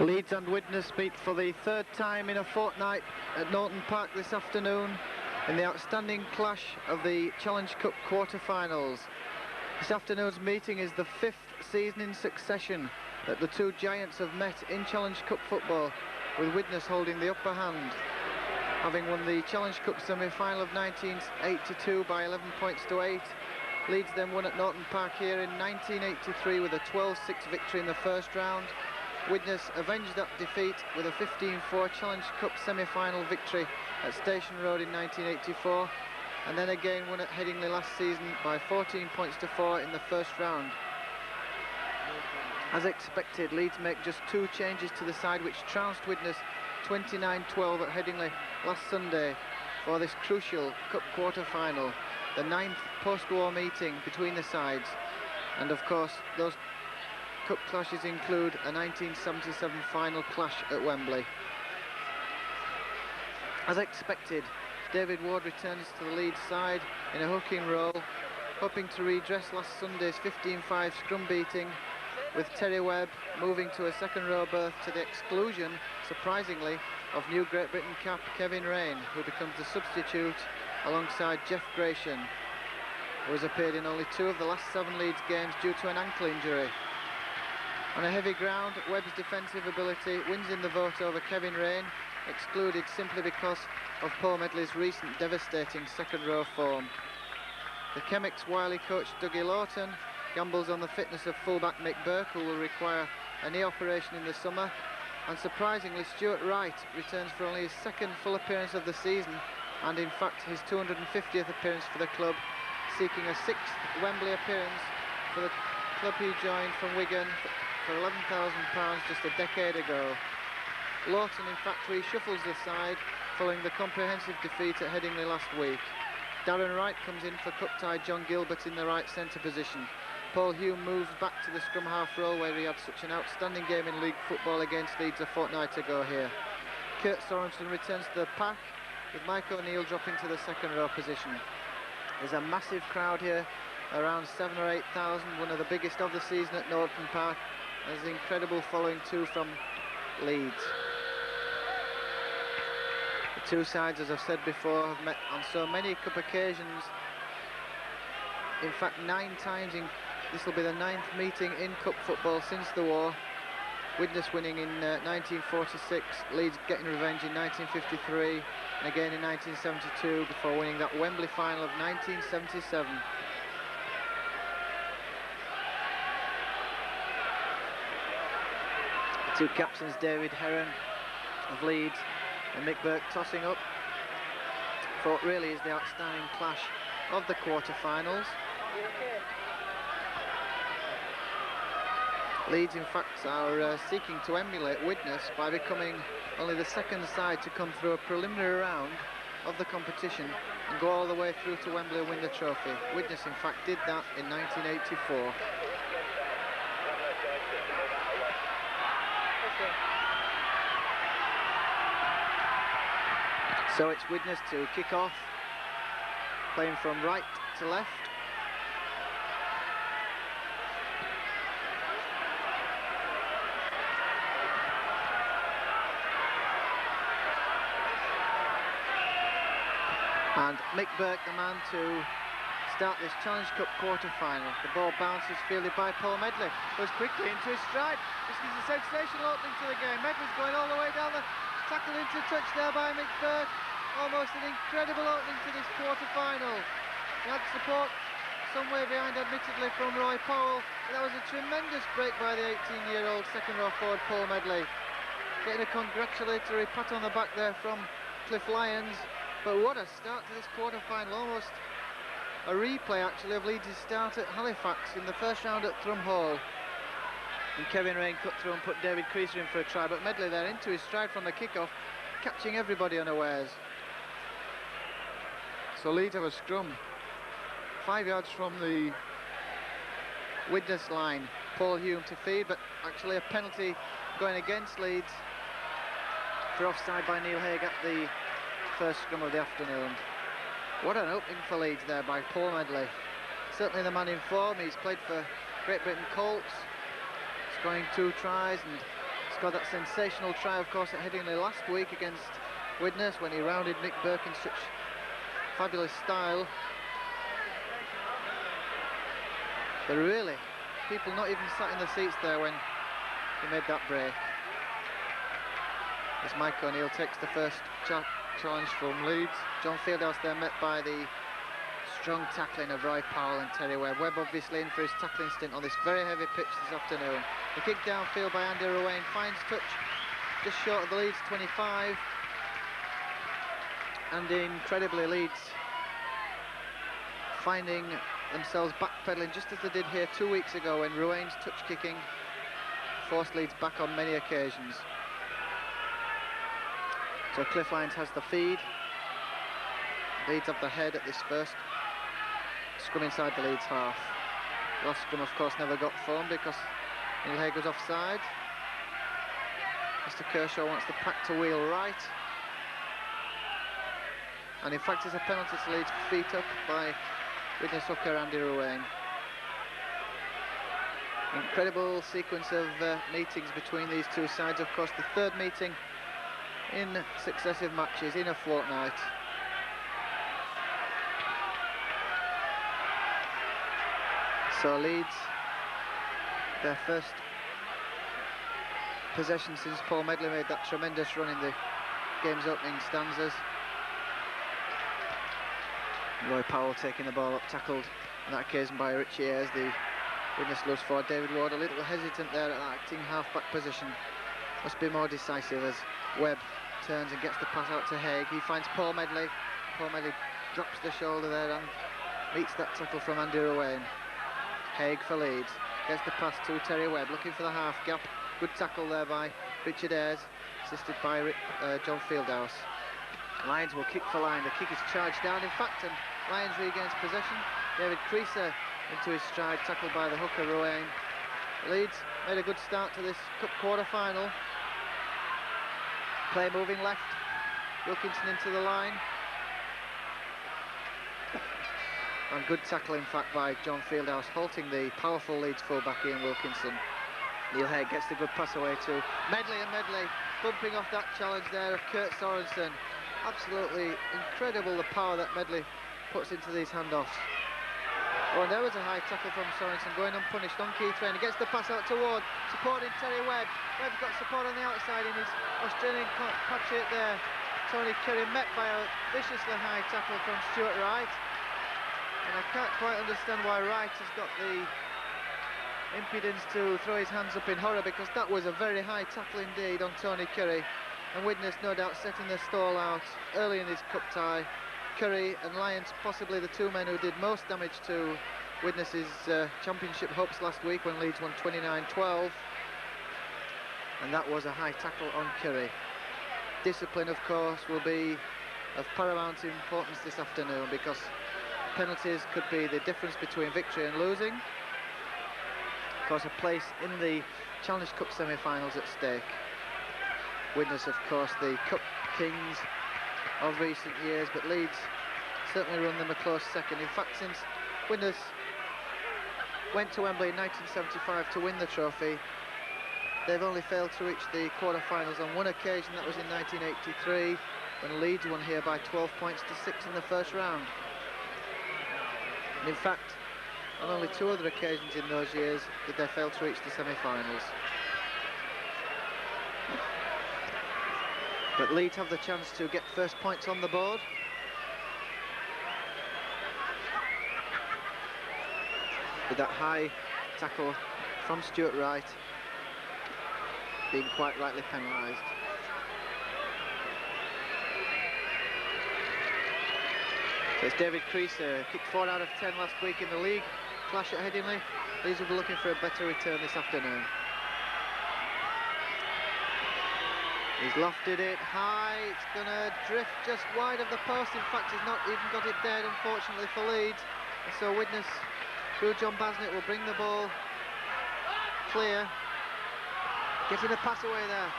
Leeds and Widnes meet for the third time in a fortnight at Naughton Park this afternoon in the outstanding clash of the Challenge Cup quarter-finals. This afternoon's meeting is the fifth season in succession that the two giants have met in Challenge Cup football, with Widnes holding the upper hand, having won the Challenge Cup semi-final of 1982 by 11 points to 8. Leeds then won at Naughton Park here in 1983 with a 12-6 victory in the first round. Widnes avenged that defeat with a 15-4 Challenge Cup semi-final victory at Station Road in 1984, and then again won at Headingley last season by 14 points to 4 in the first round. As expected, Leeds make just two changes to the side, which trounced Widnes 29-12 at Headingley last Sunday for this crucial Cup quarter-final, the 9th post-war meeting between the sides. And of course, those Cup clashes include a 1977 final clash at Wembley. As expected, David Ward returns to the Leeds side in a hooking role, hoping to redress last Sunday's 15-5 scrum beating, with Terry Webb moving to a second row berth to the exclusion, surprisingly, of new Great Britain cap Kevin Raine, who becomes the substitute alongside Jeff Gratian, who has appeared in only 2 of the last 7 Leeds games due to an ankle injury. On a heavy ground, Webb's defensive ability wins in the vote over Kevin Raine, excluded simply because of Paul Medley's recent devastating second row form. The Chemics' wily coach Dougie Lawton gambles on the fitness of fullback Mick Burke, who will require a knee operation in the summer, and surprisingly Stuart Wright returns for only his second full appearance of the season, and in fact his 250th appearance for the club, seeking a 6th Wembley appearance for the club he joined from Wigan for £11,000 just a decade ago. Lawton in fact reshuffles the side following the comprehensive defeat at Headingley last week. Darren Wright comes in for cup-tied John Gilbert in the right centre position. Paul Hume moves back to the scrum half role, where he had such an outstanding game in league football against Leeds a fortnight ago here. Kurt Sorensen returns to the pack, with Mike O'Neill dropping to the second row position. There's a massive crowd here, around 7,000 or 8,000, one of the biggest of the season at Naughton Park. There's an incredible following too from Leeds. The two sides, as I've said before, have met on so many cup occasions. In fact, 9 times this will be the 9th meeting in cup football since the war. Widnes winning in 1946, Leeds getting revenge in 1953, and again in 1972 before winning that Wembley final of 1977. The two captains, David Heron of Leeds and Mick Burke, tossing up for what really is the outstanding clash of the quarter-finals. Leeds, in fact, are seeking to emulate Widnes by becoming only the second side to come through a preliminary round of the competition and go all the way through to Wembley and win the trophy. Widnes, in fact, did that in 1984. So it's Widnes to kick off, playing from right to left. And Mick Burke, the man to start this Challenge Cup quarter-final. The ball bounces, fielded by Paul Medley, goes quickly into his stride. This is a sensational opening to the game. Medley's going all the way down the tackled into touch there by Mick Burke. Almost an incredible opening to this quarter-final. He had support some way behind, admittedly, from Roy Powell, but that was a tremendous break by the 18-year-old second-row forward Paul Medley. Getting a congratulatory pat on the back there from Cliff Lyons. But what a start to this quarter-final, almost a replay actually of Leeds' start at Halifax in the first round at Thrum Hall. And Kevin Raine cut through and put David Creaser in for a try, but Medley there into his stride from the kick-off, catching everybody unawares. So Leeds have a scrum 5 yards from the Widnes line. Paul Hume to feed, but actually a penalty going against Leeds for offside by Neil Haig at the first scrum of the afternoon. What an opening for Leeds there by Paul Medley. Certainly the man in form. He's played for Great Britain Colts, scoring 2 tries and Scored that sensational try, of course, at Headingley last week against Widnes when he rounded Nick Burke in such fabulous style. But really, people not even sat in the seats there when he made that break. As Mike O'Neill takes the first challenge from Leeds. John Fieldhouse there met by the strong tackling of Roy Powell and Terry Webb. Webb obviously in for his tackling stint on this very heavy pitch this afternoon. The kick downfield by Andy Ruane finds touch just short of the Leeds 25. And incredibly, Leeds finding themselves backpedaling just as they did here 2 weeks ago when Ruane's touch kicking forced Leeds back on many occasions. So Cliff Lyons has the feed. Leeds have the head at this first scrum inside the Leeds half. The last scrum, of course, never got formed because Neil Haig was offside. Mr. Kershaw wants the pack to wheel right. And in fact, it's a penalty to Leeds, feet up by Widnes hooker Andy Ruane. Incredible sequence of meetings between these two sides. Of course, the third meeting in successive matches in a fortnight. So Leeds, their first possession since Paul Medley made that tremendous run in the game's opening stanzas. Roy Powell taking the ball up, tackled on that occasion by Richie Ayres, the Widnes loose forward. David Ward a little hesitant there at that acting half-back position. Must be more decisive as Webb turns and gets the pass out to Haig. He finds Paul Medley. Paul Medley drops the shoulder there and meets that tackle from Andy Ruane. Haig for Leeds. Gets the pass to Terry Webb, looking for the half gap. Good tackle there by Richard Ayres, assisted by John Fieldhouse. Lyons will kick for line. The kick is charged down, in fact, and Lyons regains possession. David Creaser into his stride, tackled by the hooker Ruane. Leeds made a good start to this cup quarter-final. Play moving left. Wilkinson into the line. And good tackle, in fact, by John Fieldhouse, halting the powerful Leeds fullback Ian Wilkinson. Neil Haig gets the good pass away to Medley, and Medley bumping off that challenge there of Kurt Sorensen. Absolutely incredible the power that Medley puts into these handoffs. Oh, and there was a high tackle from Sorensen going unpunished on Keith Rain. He gets the pass out to Ward, supporting Terry Webb. Webb's got support on the outside in his Australian compatriot there. Tony Curry met by a viciously high tackle from Stuart Wright. And I can't quite understand why Wright has got the impudence to throw his hands up in horror, because that was a very high tackle indeed on Tony Curry. And Widnes no doubt setting their stall out early in his cup tie. Curry and Lyons possibly the two men who did most damage to Widnes's championship hopes last week when Leeds won 29-12. And that was a high tackle on Curry. Discipline, of course, will be of paramount importance this afternoon, because penalties could be the difference between victory and losing. Of course, a place in the Challenge Cup semi-finals at stake. Widnes, of course, the Cup kings of recent years, but Leeds certainly run them a close second. In fact, since Widnes went to Wembley in 1975 to win the trophy, they've only failed to reach the quarter-finals on one occasion. That was in 1983, when Leeds won here by 12 points to 6 in the first round. And in fact, on only two other occasions in those years did they fail to reach the semi-finals. But Leeds have the chance to get first points on the board. With that high tackle from Stuart Wright being quite rightly penalised. So it's David Creaser, kicked 4 out of 10 last week in the league clash at Headingley. Leeds will be looking for a better return this afternoon. He's lofted it high, it's going to drift just wide of the post. In fact, he's not even got it dead, unfortunately, for Leeds. And so Widnes, through John Basnett, will bring the ball clear. Getting a pass away there.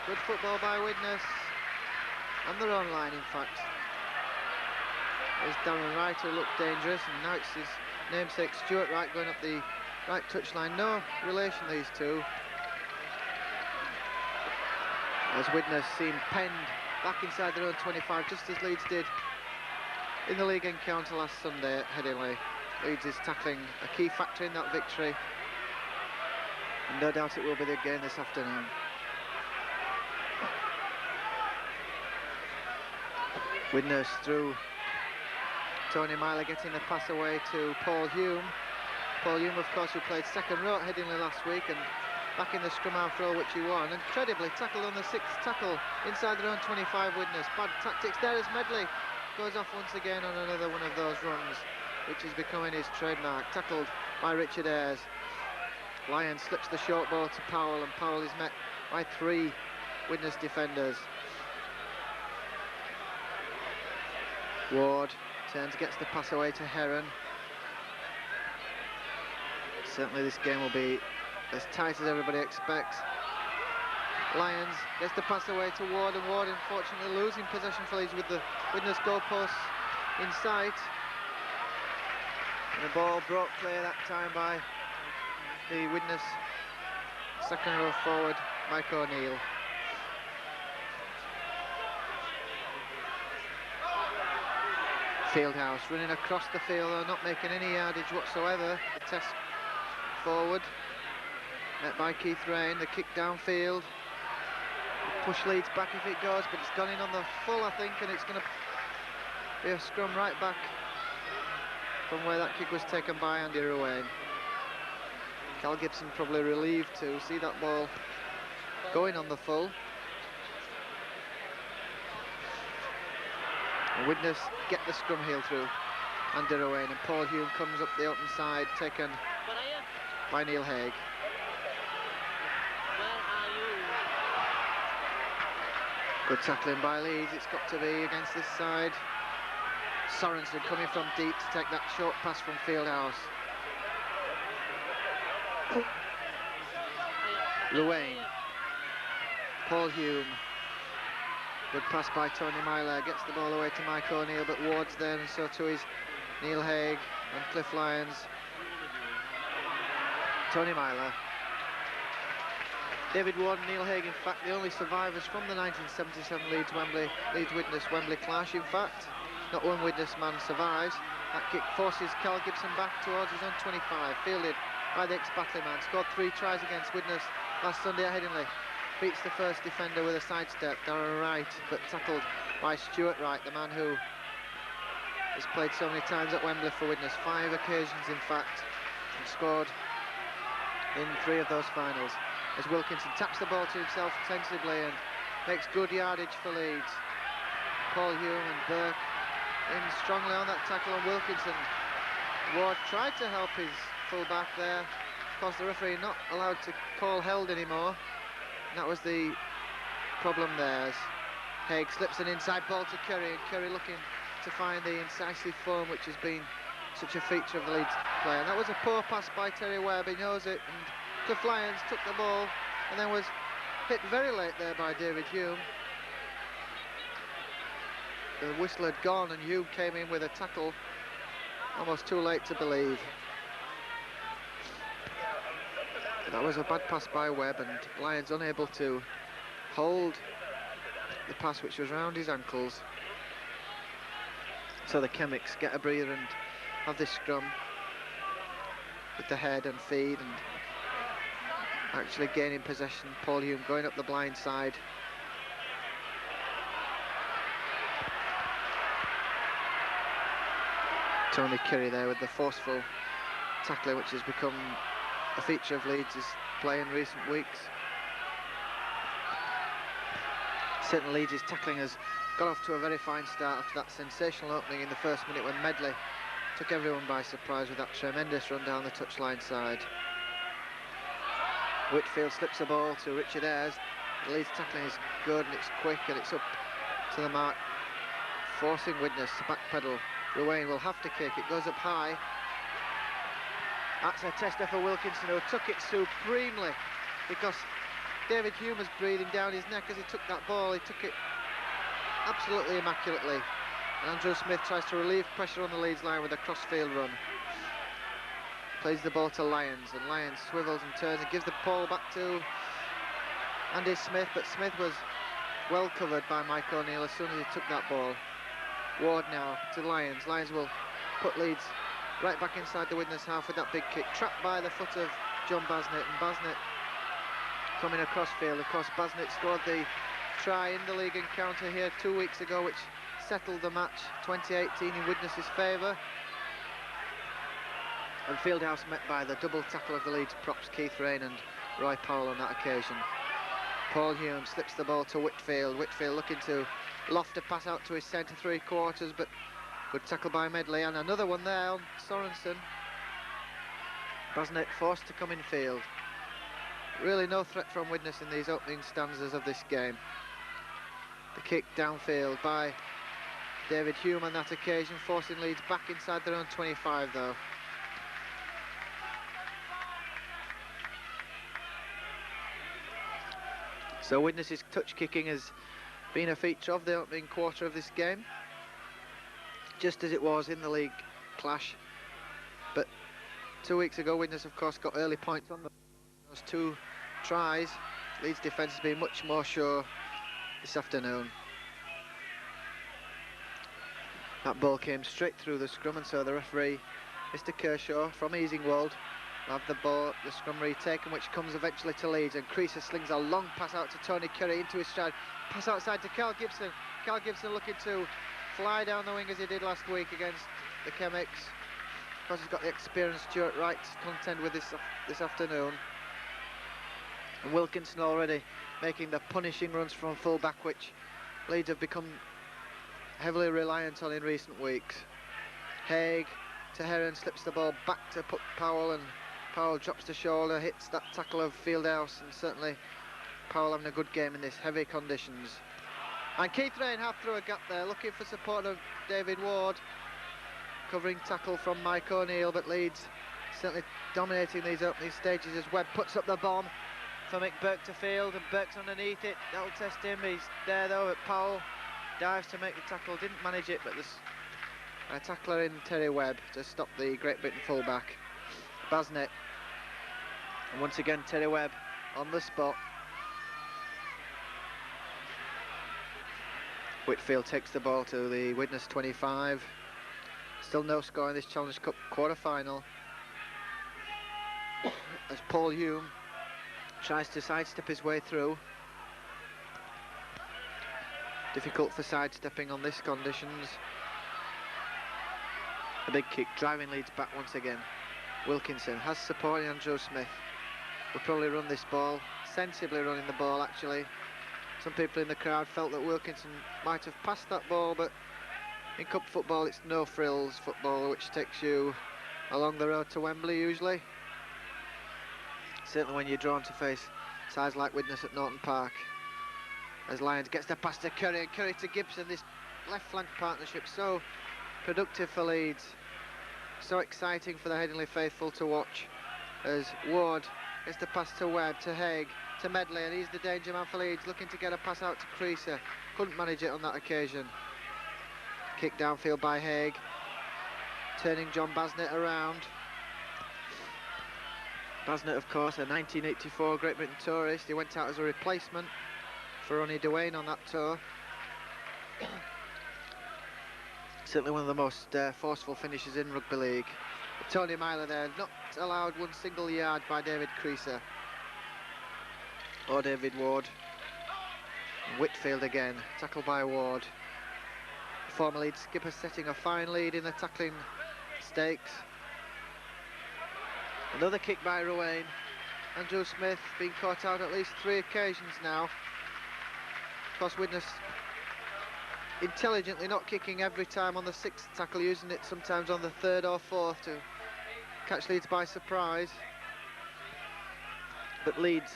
Good football by Widnes. And their own line, in fact. There's Darren Wright, who looked dangerous, and now it's his namesake Stuart Wright going up the right touchline. No relation, these two. as Widnes seem penned back inside their own 25, just as Leeds did in the league encounter last Sunday at Headingley. Leeds is tackling a key factor in that victory, and no doubt it will be the game this afternoon. Widnes through Tony Myler, getting the pass away to Paul Hume. Paul Hume, of course, who played second row at Headingley last week and back in the scrum half row, which he won. Incredibly tackled on the 6th tackle inside their own 25. Widnes. Bad tactics there as Medley goes off once again on another one of those runs, which is becoming his trademark. Tackled by Richard Ayres. Lyons slips the short ball to Powell, and Powell is met by 3 Widnes defenders. Ward turns, gets the pass away to Heron. Certainly this game will be as tight as everybody expects. Lyons gets the pass away to Ward, and Ward unfortunately losing possession for Leeds with the Widnes goalposts in sight. And the ball brought clear that time by the Widnes second row forward, Mike O'Neill. Fieldhouse running across the field, though not making any yardage whatsoever. The test forward, met by Keith Rain. The kick downfield, push Leeds back if it goes, but it's gone in on the full, I think, and it's going to be a scrum right back from where that kick was taken by Andy Ruane. Cal Gibson probably relieved to see that ball going on the full. And Widnes get the scrum heel through Andy Ruane, and Paul Hume comes up the open side, taken by Neil Haig. Good tackling by Leeds, it's got to be against this side. Sorensen coming from deep to take that short pass from Fieldhouse. Ruane, Paul Hume. Good pass by Tony Myler, gets the ball away to Mike O'Neill, but Ward's there, and so too is Neil Haig and Cliff Lyons. Tony Myler. David Ward and Neil Haig, in fact, the only survivors from the 1977 Leeds Widnes Wembley clash. In fact, not one Widnes man survives. That kick forces Cal Gibson back towards his own 25, fielded by the ex-Batley man. Scored 3 tries against Widnes last Sunday at Headingley. Beats the first defender with a sidestep, Darren Wright, but tackled by Stuart Wright, the man who has played so many times at Wembley for Widnes, 5 occasions in fact, and scored in 3 of those finals. As Wilkinson taps the ball to himself sensibly and makes good yardage for Leeds. Paul Hume and Burke in strongly on that tackle on Wilkinson. Ward tried to help his full-back there. Of course, the referee not allowed to call held anymore. And that was the problem there, as Haig slips an inside ball to Curry, and Curry looking to find the incisive form which has been such a feature of the Leeds play. And that was a poor pass by Terry Webb, he knows it, and Cliff Lyons took the ball and then was hit very late there by David Hume. The whistle had gone and Hume came in with a tackle almost too late to believe. That was a bad pass by Webb, and Lyons unable to hold the pass which was round his ankles. So the Chemics get a breather and have this scrum with the head and feed, and actually gaining possession. Paul Hume going up the blind side. Tony Curry there with the forceful tackling which has become a feature of Leeds' play in recent weeks. Certainly Leeds' tackling has got off to a very fine start after that sensational opening in the first minute when Medley took everyone by surprise with that tremendous run down the touchline side. Whitfield slips the ball to Richard Ayres. The Leeds tackling is good and it's quick and it's up to the mark, forcing Widnes to backpedal. Ruane will have to kick, it goes up high. That's a tester for Wilkinson, who took it supremely, because David Hume was breathing down his neck as he took that ball. He took it absolutely immaculately. And Andrew Smith tries to relieve pressure on the Leeds line with a crossfield run. Plays the ball to Lyons, and Lyons swivels and turns and gives the ball back to Andy Smith, but Smith was well covered by Mike O'Neill as soon as he took that ball. Ward now to Lyons. Lyons will put Leeds right back inside the Widnes half with that big kick, trapped by the foot of John Basnett, and Basnett coming across field. Of course, Basnett scored the try in the league encounter here 2 weeks ago, which settled the match 2018 in Widnes' favour. And Fieldhouse met by the double tackle of the Leeds props, Keith Rain and Roy Powell on that occasion. Paul Hume slips the ball to Whitfield. Whitfield looking to loft a pass out to his centre three-quarters, but good tackle by Medley, and another one there on Sorensen. Basnett forced to come in field. Really no threat from Widnes in these opening stanzas of this game. The kick downfield by David Hume on that occasion, forcing Leeds back inside their own 25 though. So Widnes' touch kicking has been a feature of the opening quarter of this game, just as it was in the league clash. But 2 weeks ago, Widnes of course got early points on those two tries. Leeds defence has been much more sure this afternoon. That ball came straight through the scrum, and so the referee, Mr. Kershaw from Easingwold, will have the ball, the scrum retaken, which comes eventually to Leeds, and Creaser slings a long pass out to Tony Curry into his stride. Pass outside to Carl Gibson. Carl Gibson looking to fly down the wing as he did last week against the Chemics. Of course, he's got the experienced Stuart Wright to contend with this afternoon. And Wilkinson already making the punishing runs from full back, which Leeds have become heavily reliant on in recent weeks. Haig to Heron, slips the ball back to Powell, and Powell drops the shoulder, hits that tackle of Fieldhouse, and certainly Powell having a good game in this heavy conditions. And Keith Rain half through a gap there, looking for support of David Ward. Covering tackle from Mike O'Neill, but Leeds certainly dominating these opening stages as Webb puts up the bomb for McBurke to field, and Burke's underneath it. That'll test him. He's there though, but Powell dives to make the tackle, didn't manage it, but there's a tackler in Terry Webb to stop the Great Britain fullback, Basnett. And once again Terry Webb on the spot. Whitfield takes the ball to the Widnes 25. Still no score in this Challenge Cup quarter-final as Paul Hume tries to sidestep his way through. Difficult for sidestepping on this conditions. A big kick driving Leeds back once again. Wilkinson has support in Andrew Smith. Will probably run this ball, sensibly running the ball actually. Some people in the crowd felt that Wilkinson might have passed that ball, but in cup football it's no frills football, which takes you along the road to Wembley usually. Certainly when you're drawn to face sides like Widnes at Naughton Park. As Lyons gets the pass to Curry, and Curry to Gibson. This left flank partnership so productive for Leeds, so exciting for the Headingley faithful to watch, as Ward gets the pass to Webb, to Haig, to Medley, and he's the danger man for Leeds, looking to get a pass out to Creaser. Couldn't manage it on that occasion. Kick downfield by Haig, turning John Basnett around. Basnett, of course, a 1984 Great Britain tourist. He went out as a replacement for Ronnie Dwayne on that tour. Certainly one of the most forceful finishes in rugby league. But Tony Myler there, not allowed one single yard by David Creaser or David Ward. And Whitfield again, tackled by Ward. Former Leeds skipper setting a fine lead in the tackling stakes. Another kick by Ruane. Andrew Smith being caught out at least 3 occasions now. Of course, Widnes intelligently not kicking every time on the 6th tackle, using it sometimes on the 3rd or 4th to catch Leeds by surprise. But Leeds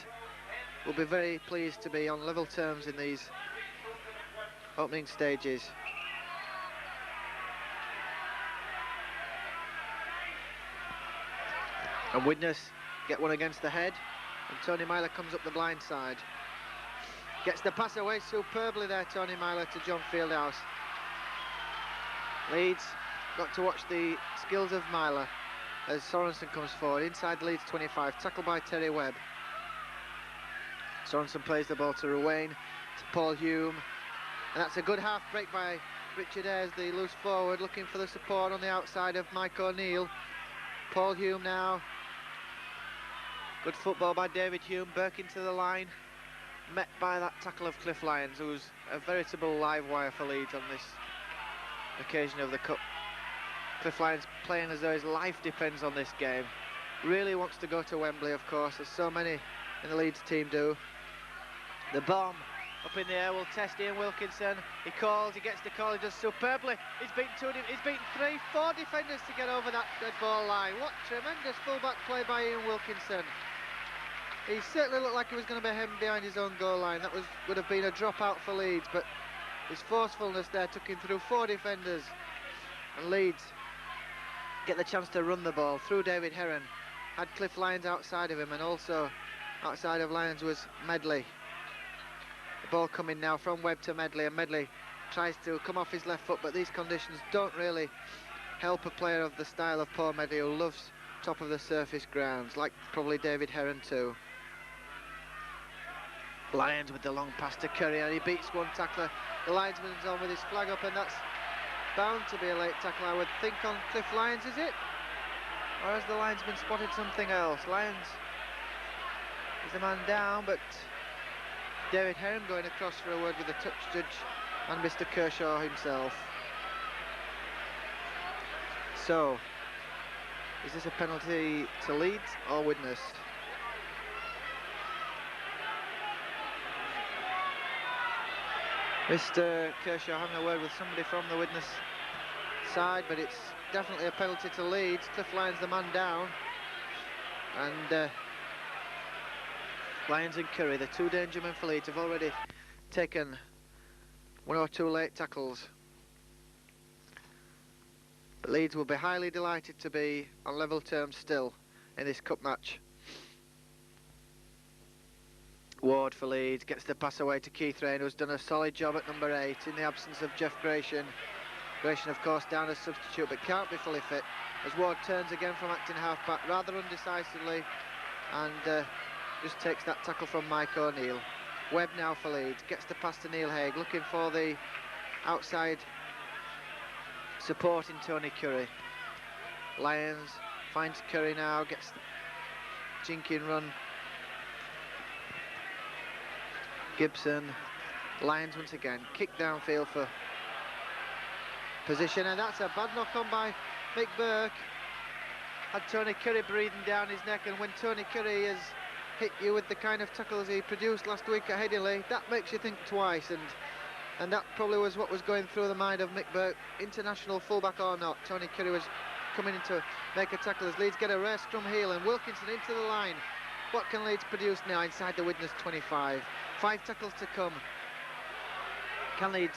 will be very pleased to be on level terms in these opening stages. And Widnes get one against the head, and Tony Myler comes up the blind side. Gets the pass away superbly there, Tony Myler, to John Fieldhouse. Leeds got to watch the skills of Myler as Sorensen comes forward inside the Leeds 25, tackled by Terry Webb. Sorensen plays the ball to Ruane, to Paul Hume, and that's a good half break by Richard Ayres, the loose forward, looking for the support on the outside of Mike O'Neill. Paul Hume now. Good football by David Hume. Burke into the line, met by that tackle of Cliff Lyons, who's a veritable live wire for Leeds on this occasion of the Cup. Cliff Lyons playing as though his life depends on this game. Really wants to go to Wembley, of course, as so many in the Leeds team do. The bomb up in the air will test Ian Wilkinson. He calls, he gets the call, he does superbly. He's beaten three, four defenders to get over that dead ball line. What tremendous fullback play by Ian Wilkinson. He certainly looked like he was going to be hemmed behind his own goal line. That would have been a dropout for Leeds, but his forcefulness there took him through four defenders. And Leeds get the chance to run the ball through David Heron. Had Cliff Lyons outside of him, and also outside of Lyons was Medley. The ball coming now from Webb to Medley, and Medley tries to come off his left foot, but these conditions don't really help a player of the style of Paul Medley, who loves top of the surface grounds, like probably David Heron too. Lyons with the long pass to Curry, and he beats one tackler. The linesman's on with his flag up, and that's bound to be a late tackle, I would think, on Cliff Lyons, is it? Or has the linesman spotted something else? Lyons is the man down, but David Heron going across for a word with the touch judge and Mr. Kershaw himself. So, is this a penalty to Leeds or Widnes? Mr. Kershaw having a word with somebody from the Widnes side, but it's definitely a penalty to Leeds. Cliff Lyons the man down, and Lyons and Curry, the two danger men for Leeds, have already taken one or two late tackles. But Leeds will be highly delighted to be on level terms still in this cup match. Ward for Leeds gets the pass away to Keith Rain, who's done a solid job at number 8 in the absence of Jeff Gratian. Gratian, of course, down as substitute, but can't be fully fit, as Ward turns again from acting half-back rather undecisively, and just takes that tackle from Mike O'Neill. Webb now for Leeds, gets the pass to Neil Haig, looking for the outside support in Tony Curry. Lyons finds Curry now, gets the jinking run. Gibson, Lyons once again, kick downfield for position, and that's a bad knock on by Mick Burke. Had Tony Curry breathing down his neck, and when Tony Curry has hit you with the kind of tackles he produced last week at Headingley, that makes you think twice, and that probably was what was going through the mind of Mick Burke, international fullback or not. Tony Curry was coming in to make a tackle as Leeds get a rare scrum heel, and Wilkinson into the line. What can Leeds produce now inside the Widnes 25? 5 tackles to come. Can Leeds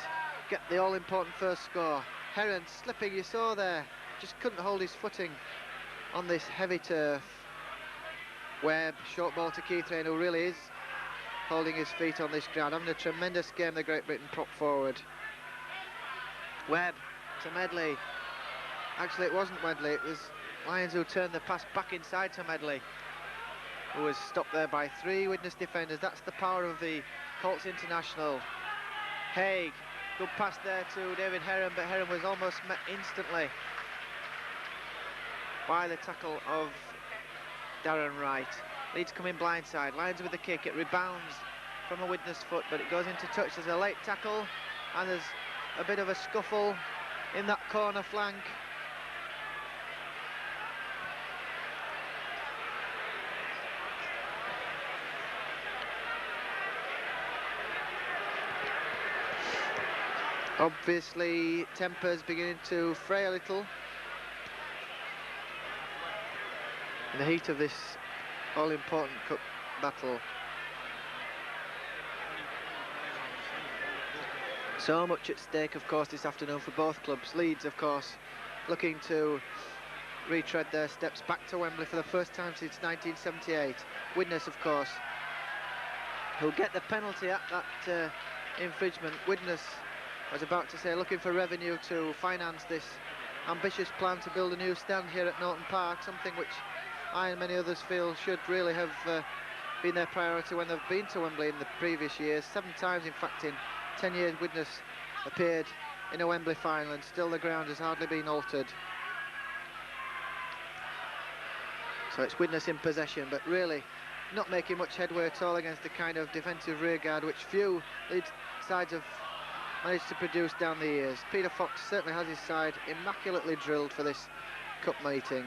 get the all-important first score? Heron slipping, you saw there, just couldn't hold his footing on this heavy turf. Webb, short ball to Keith Rain, who really is holding his feet on this ground, having a tremendous game, the Great Britain prop forward. Webb to Medley. Actually, it wasn't Medley, it was Lyons who turned the pass back inside to Medley, who was stopped there by 3 Widnes defenders. That's the power of the Colts international. Haig, good pass there to David Heron, but Heron was almost met instantly by the tackle of Darren Wright. Leeds coming blindside, Lyons with the kick, it rebounds from a Widnes foot, but it goes into touch. There's a late tackle, and there's a bit of a scuffle in that corner flank. Obviously, tempers beginning to fray a little in the heat of this all-important cup battle. So much at stake, of course, this afternoon for both clubs. Leeds, of course, looking to retread their steps back to Wembley for the first time since 1978. Widnes, of course, who'll get the penalty at that infringement. Widnes, I was about to say, looking for revenue to finance this ambitious plan to build a new stand here at Naughton Park, something which I and many others feel should really have been their priority when they've been to Wembley in the previous years. 7 times, in fact, in 10 years, Widnes appeared in a Wembley final, and still the ground has hardly been altered. So it's Widnes in possession, but really not making much headway at all against the kind of defensive rearguard which few Leeds sides have managed to produce down the years. Peter Fox certainly has his side immaculately drilled for this cup meeting.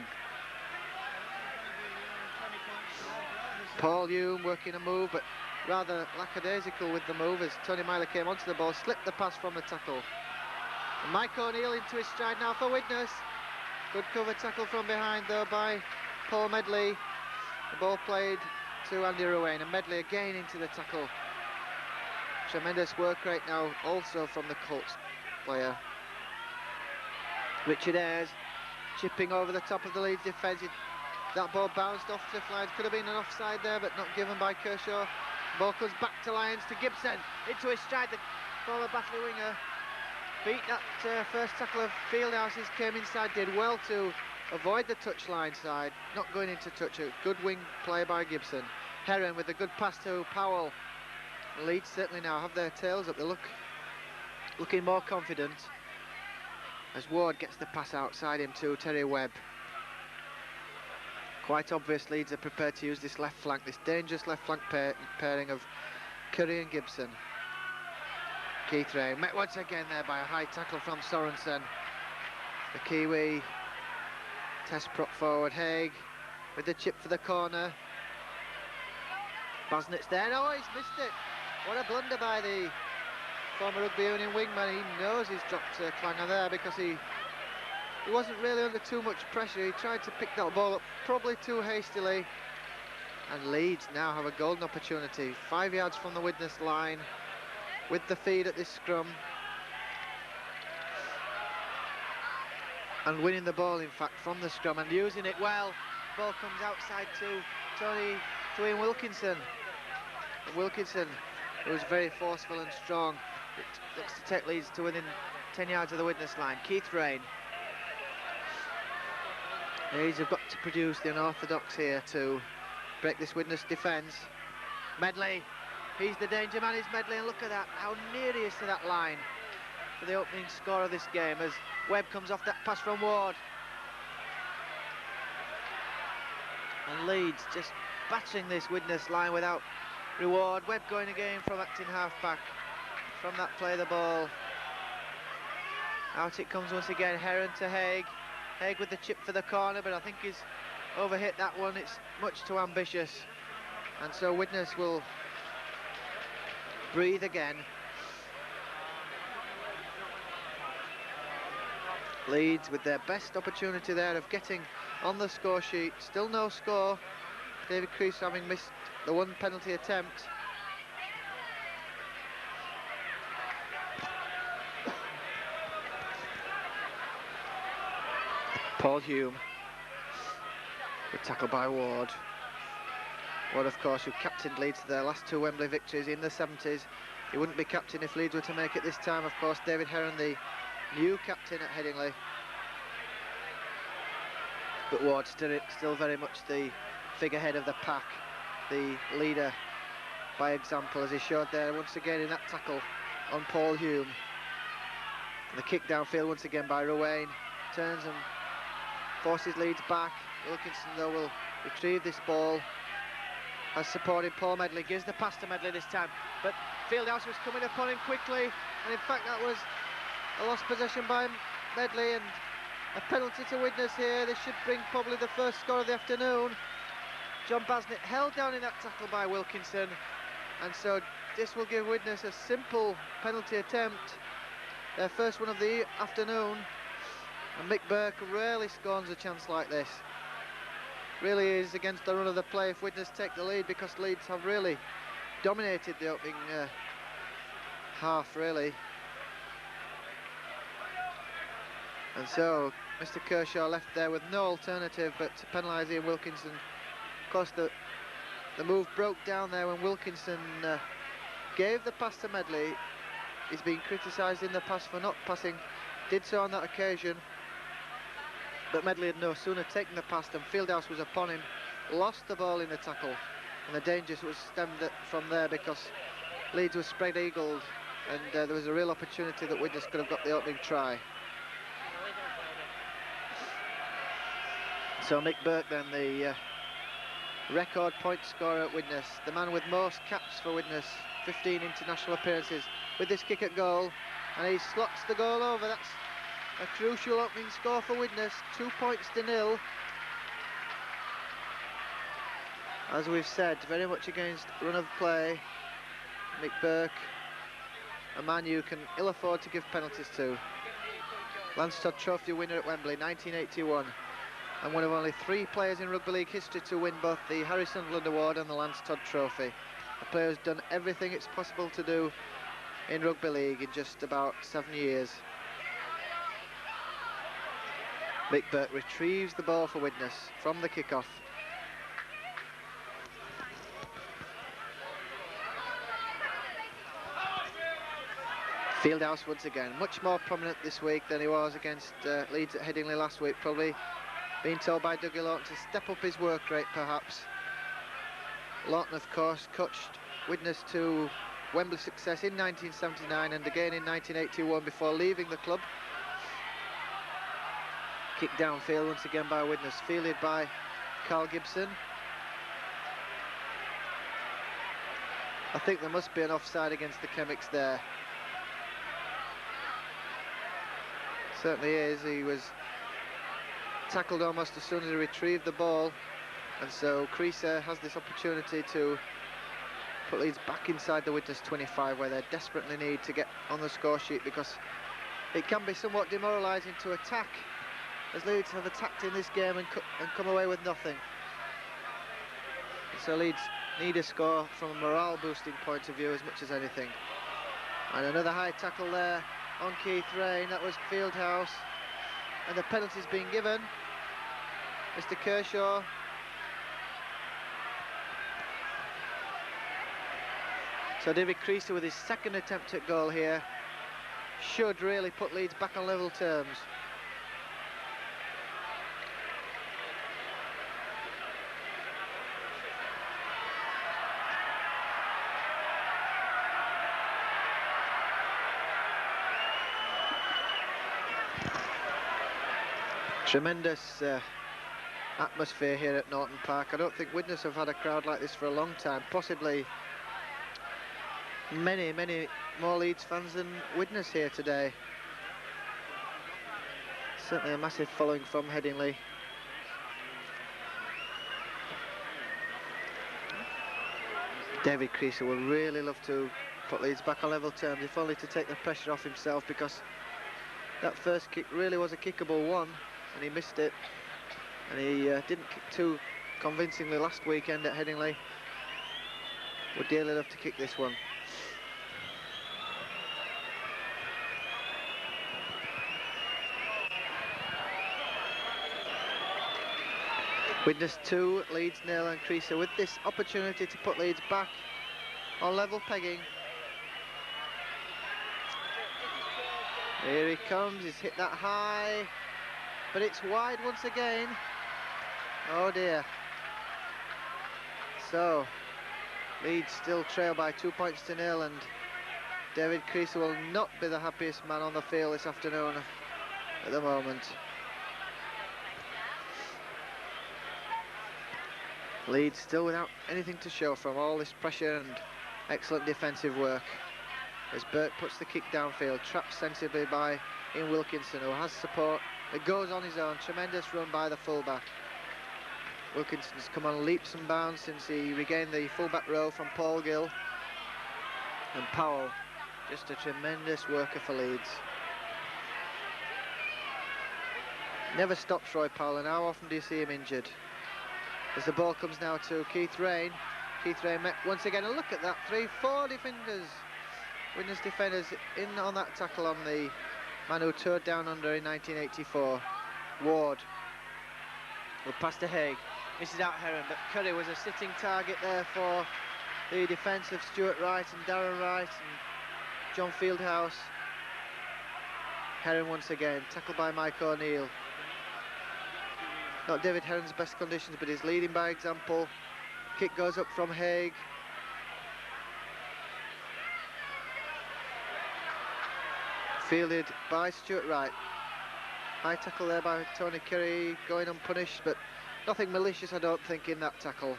Paul Hume working a move, but rather lackadaisical with the move as Tony Myler came onto the ball, slipped the pass from the tackle. And Mike O'Neill into his stride now for Widnes. Good cover tackle from behind though by Paul Medley. The ball played to Andy Ruane, and Medley again into the tackle. Tremendous work rate now also from the Colts player. Richard Ayres chipping over the top of the Leeds defence. That ball bounced off cliff lines, could have been an offside there, but not given by Kershaw. Ball comes back to Lyons, to Gibson, into his stride. The former Batley winger beat that first tackle of Fieldhouse's, came inside, did well to avoid the touchline side, not going into touch. A good wing play by Gibson. Heron with a good pass to Powell. Leeds certainly now have their tails up. They looking more confident as Ward gets the pass outside him to Terry Webb. Quite obvious Leeds are prepared to use this left flank, this dangerous left flank pairing of Curry and Gibson. Keith Ray met once again there by a high tackle from Sorensen. The Kiwi test prop forward. Haig with the chip for the corner. Basnett's there. No, he's missed it. What a blunder by the former rugby union wingman. He knows he's dropped Clanger there because he wasn't really under too much pressure. He tried to pick that ball up probably too hastily. And Leeds now have a golden opportunity. 5 yards from the Widnes line with the feed at this scrum. And winning the ball, in fact, from the scrum and using it well. Ball comes outside to Ian Wilkinson. And Wilkinson, who was very forceful and strong, it looks to take Leeds to within 10 yards of the Widnes line. Keith Rain. Leeds have got to produce the unorthodox here to break this Widnes defence. Medley, he's the danger man, is Medley, and look at that, how near he is to that line for the opening score of this game as Webb comes off that pass from Ward. And Leeds just battering this Widnes line without reward. Webb going again from acting half-back. From that play the ball. Out it comes once again, Heron to Haig. Haig with the chip for the corner, but I think he's overhit that one. It's much too ambitious. And so Widnes will breathe again. Leeds with their best opportunity there of getting on the score sheet. Still no score. David Crease having missed the one penalty attempt. Paul Hume. Good tackle by Ward. Ward, of course, who captained Leeds to their last 2 Wembley victories in the 70s. He wouldn't be captain if Leeds were to make it this time. Of course, David Heron, the new captain at Headingley. But Ward still very much the figurehead of the pack, the leader by example, as he showed there once again in that tackle on Paul Hume. And the kick downfield once again by Ruane. Turns and forces Leeds back. Wilkinson, though, will retrieve this ball. Has supported Paul Medley, gives the pass to Medley this time, but Fieldhouse was coming upon him quickly, and in fact that was a lost possession by Medley, and a penalty to Widnes here. This should bring probably the first score of the afternoon. John Basnett held down in that tackle by Wilkinson, and so this will give Widnes a simple penalty attempt, their first one of the afternoon. And Mick Burke rarely scorns a chance like this. Really is against the run of the play if Widnes take the lead, because Leeds have really dominated the opening half, really. And so Mr. Kershaw left there with no alternative but to penalise Ian Wilkinson. Of course, the move broke down there when Wilkinson gave the pass to Medley. He's been criticised in the past for not passing, did so on that occasion. But Medley had no sooner taken the pass than Fieldhouse was upon him, lost the ball in the tackle, And the danger was stemmed from there because Leeds was spread-eagled, and there was a real opportunity that Widnes could have got the opening try. So Mick Burke then, the record point scorer at Widnes, the man with most caps for Widnes, 15 international appearances, with this kick at goal, and he slots the goal over. That's a crucial opening score for Widnes, 2 points to 0. As we've said, very much against run of play. Mick Burke, a man you can ill afford to give penalties to. Lance Todd Trophy winner at Wembley, 1981. And one of only 3 players in Rugby League history to win both the Harry Sunderland Award and the Lance Todd Trophy. A player who's done everything it's possible to do in Rugby League in just about 7 years. Mick Burke retrieves the ball for Widnes from the kickoff. Fieldhouse once again, much more prominent this week than he was against Leeds at Headingley last week, probably being told by Dougie Lawton to step up his work rate perhaps. Lawton of course coached Widnes to Wembley success in 1979 and again in 1981 before leaving the club. Kick downfield once again by Widnes, fielded by Carl Gibson. I think there must be an offside against the Chemics there. Certainly is. He was tackled almost as soon as he retrieved the ball, and so Creaser has this opportunity to put Leeds back inside the Widnes 25 where they desperately need to get on the score sheet, because it can be somewhat demoralising to attack, as Leeds have attacked in this game and come away with nothing. So Leeds need a score from a morale boosting point of view as much as anything. And another high tackle there on Keith Rain. That was Fieldhouse, and the penalty's been given. Mr. Kershaw. So David Creaser with his second attempt at goal here should really put Leeds back on level terms. Tremendous atmosphere here at Naughton Park. I don't think Widnes have had a crowd like this for a long time, possibly many more Leeds fans than Widnes here today. Certainly a massive following from Headingley. David Creaser will really love to put Leeds back on level terms, if only to take the pressure off himself, because that first kick really was a kickable one and he missed it, and he didn't kick too convincingly last weekend at Headingley. Would dearly love to kick this one. Widnes 2, Leeds 0, and Creaser with this opportunity to put Leeds back on level pegging. Here he comes, he's hit that high, but it's wide once again. Oh dear. So Leeds still trail by 2 points to 0, and David Creaser will not be the happiest man on the field this afternoon at the moment. Leeds still without anything to show from all this pressure and excellent defensive work, as Burke puts the kick downfield, trapped sensibly by Ian Wilkinson, who has support. It goes on his own. Tremendous run by the fullback. Wilkinson's come on leaps and bounds since he regained the fullback role from Paul Gill. And Powell, just a tremendous worker for Leeds. Never stops, Roy Powell, and how often do you see him injured? As the ball comes now to Keith Rain. Keith Rain met once again, and look at that, 3-4 defenders, Widnes defenders in on that tackle on the man who toured down under in 1984. Ward will pass to Haig, misses out Heron, but Curry was a sitting target there for the defence of Stuart Wright and Darren Wright and John Fieldhouse. Heron once again, tackled by Mike O'Neill. Not David Heron's best conditions, but he's leading by example. Kick goes up from Haig. Fielded by Stuart Wright. High tackle there by Tony Curry, going unpunished, but nothing malicious, I don't think, in that tackle.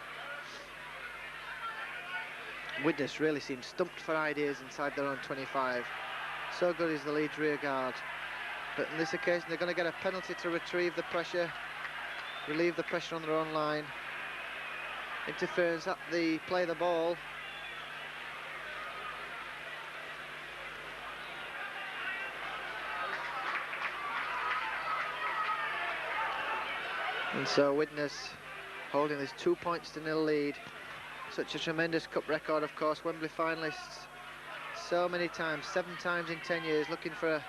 Widnes really seemed stumped for ideas inside their own 25. So good is the Leeds rear guard. But on this occasion, they're going to get a penalty to retrieve the pressure, relieve the pressure on their own line. Interference at the play the ball. And so Widnes holding this 2 points to nil lead. Such a tremendous cup record, of course. Wembley finalists so many times, 7 times in 10 years, looking for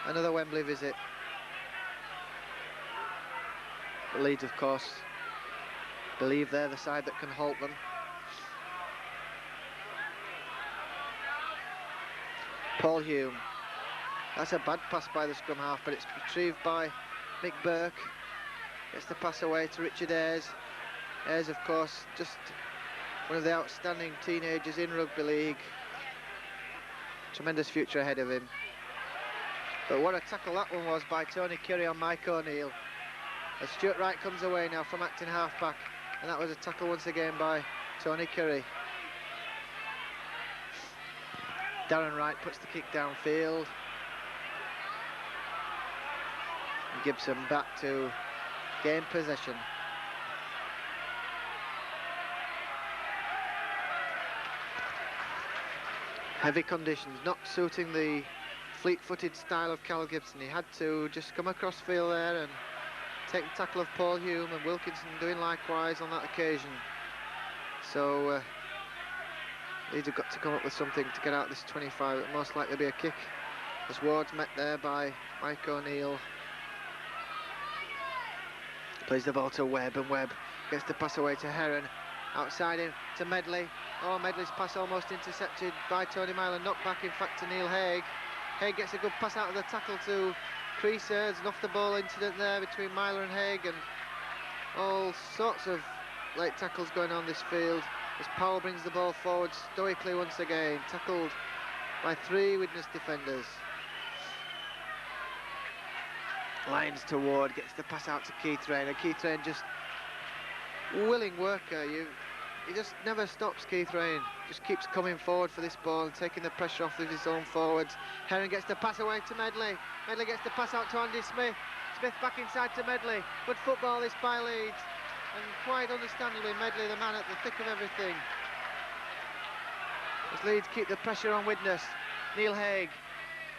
another Wembley visit. The Leeds, of course, believe they're the side that can halt them. Paul Hume. That's a bad pass by the scrum half, but it's retrieved by Mick Burke. Gets the pass away to Richard Ayres. Ayres, of course, just one of the outstanding teenagers in rugby league. Tremendous future ahead of him. But what a tackle that one was by Tony Curry on Mike O'Neill. As Stuart Wright comes away now from acting half-back, and that was a tackle once again by Tony Curry. Darren Wright puts the kick downfield. And Gibson back to gain possession. Heavy conditions, not suiting the fleet-footed style of Cal Gibson. He had to just come across field there and take the tackle of Paul Hume, and Wilkinson doing likewise on that occasion. So Leeds have got to come up with something to get out this 25. It'll most likely be a kick, as Ward's met there by Mike O'Neill. Plays the ball to Webb, and Webb gets the pass away to Heron. Outside him to Medley. Oh, Medley's pass almost intercepted by Tony Myler, knocked back in fact to Neil Haig. Haig gets a good pass out of the tackle to Creaser. There's an off-the-ball incident there between Myler and Haig, and all sorts of late tackles going on this field as Powell brings the ball forward stoically once again, tackled by 3 Widnes defenders. Lyons to Ward, gets the pass out to Keith Rayner. Keith Rayner just willing worker. He just never stops, Keith Rayner. Just keeps coming forward for this ball and taking the pressure off of his own forwards. Heron gets the pass away to Medley. Medley gets the pass out to Andy Smith. Smith back inside to Medley. Good football this by Leeds. And quite understandably, Medley the man at the thick of everything. As Leeds keep the pressure on Widnes. Neil Haig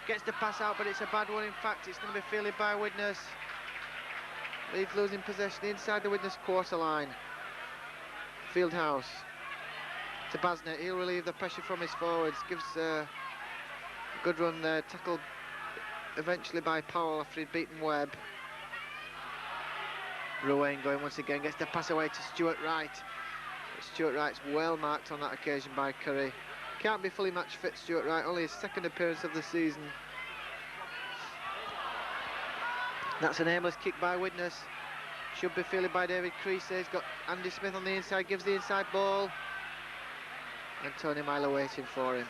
gets the pass out, but it's a bad one. In fact, it's going to be fielded by Widnes. Leeds losing possession inside the Widnes quarter line. Fieldhouse to Basnett. He'll relieve the pressure from his forwards. Gives a good run there. Tackled eventually by Powell after he'd beaten Webb. Ruane going once again. Gets the pass away to Stuart Wright. But Stuart Wright's well marked on that occasion by Curry. Can't be fully match fit, Stuart Wright. Only his 2nd appearance of the season. That's an aimless kick by Widnes. Should be fielded by David Creasy. He's got Andy Smith on the inside, gives the inside ball. And Tony Myler waiting for him.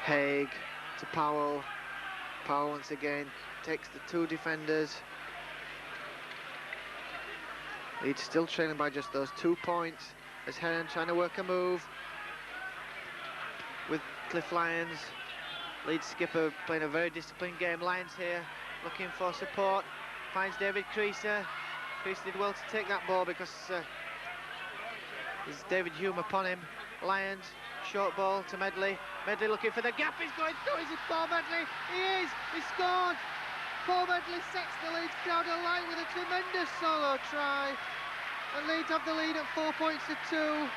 Haig to Powell. Powell once again takes the 2 defenders. Leeds still trailing by just those 2 points. As Heron trying to work a move with Cliff Lyons. Leeds skipper playing a very disciplined game. Lyons here looking for support. Finds David Creaser. Creaser did well to take that ball because there's David Hume upon him. Lyons, short ball to Medley. Medley looking for the gap. He's going through. Is it Paul Medley? He is. He scored. Paul Medley sets the Leeds crowd alight with a tremendous solo try. And Leeds have the lead at 4 points to 2.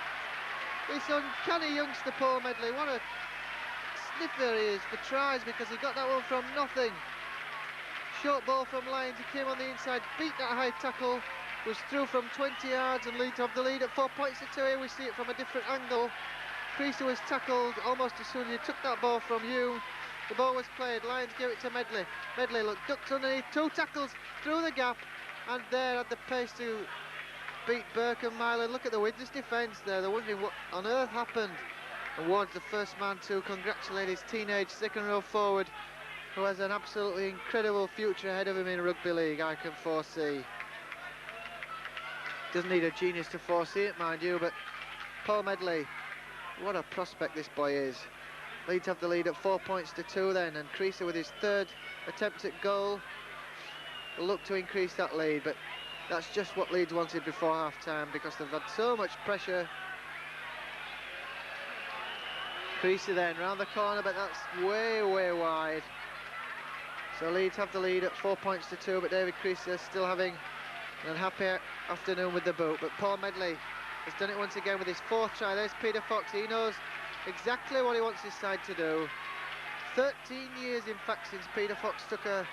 This uncanny youngster Paul Medley, what a sniffer he is for tries, because he got that one from nothing. Short ball from Lyons, he came on the inside, beat that high tackle, was through from 20 yards, and Leeds have the lead at 4 points to 2. Here we see it from a different angle. Creasy was tackled almost as soon as he took that ball from Hume. The ball was played, Lyons gave it to Medley. Medley ducked underneath, 2 tackles through the gap, and there had the pace to beat Burke and Mylan. Look at the Widnes defence there. They're wondering what on earth happened. And Ward's the first man to congratulate his teenage second row forward, who has an absolutely incredible future ahead of him in rugby league, I can foresee. Doesn't need a genius to foresee it, mind you, but Paul Medley, what a prospect this boy is. Leeds have the lead at 4 points to 2 then, and Creaser with his third attempt at goal will look to increase that lead, but that's just what Leeds wanted before half-time because they've had so much pressure. Creaser then round the corner, but that's way wide. So Leeds have the lead at 4 points to 2, but David Creaser still having an unhappy afternoon with the boot. But Paul Medley has done it once again with his fourth try. There's Peter Fox. He knows exactly what he wants his side to do. 13 years, in fact, since Peter Fox took a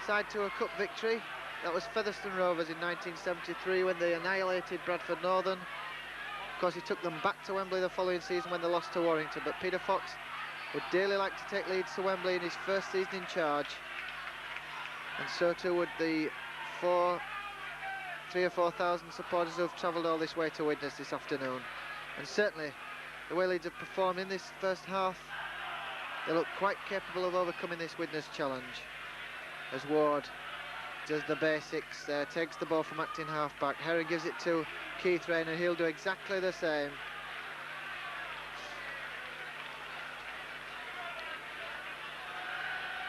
side to a cup victory. That was Featherstone Rovers in 1973 when they annihilated Bradford Northern. Of course, he took them back to Wembley the following season when they lost to Warrington. But Peter Fox would dearly like to take Leeds to Wembley in his first season in charge. And so too would the 3,000 or 4,000 supporters who have travelled all this way to Widnes this afternoon. And certainly, the way Leeds have performed in this first half, they look quite capable of overcoming this Widnes challenge. As Ward does the basics, takes the ball from acting half-back. Heron gives it to Keith Rayner, and he'll do exactly the same.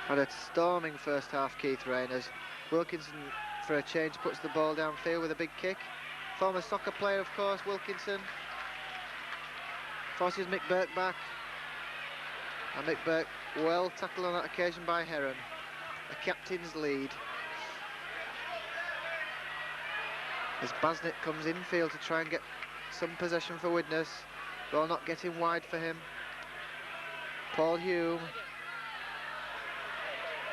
Had a storming first half, Keith Rayners. Wilkinson, for a change, puts the ball downfield with a big kick. Former soccer player, of course, Wilkinson. Forces Mick Burke back. And Mick Burke well tackled on that occasion by Heron. The captain's lead. As Basnett comes infield to try and get some possession for Widnes. Ball not getting wide for him. Paul Hume.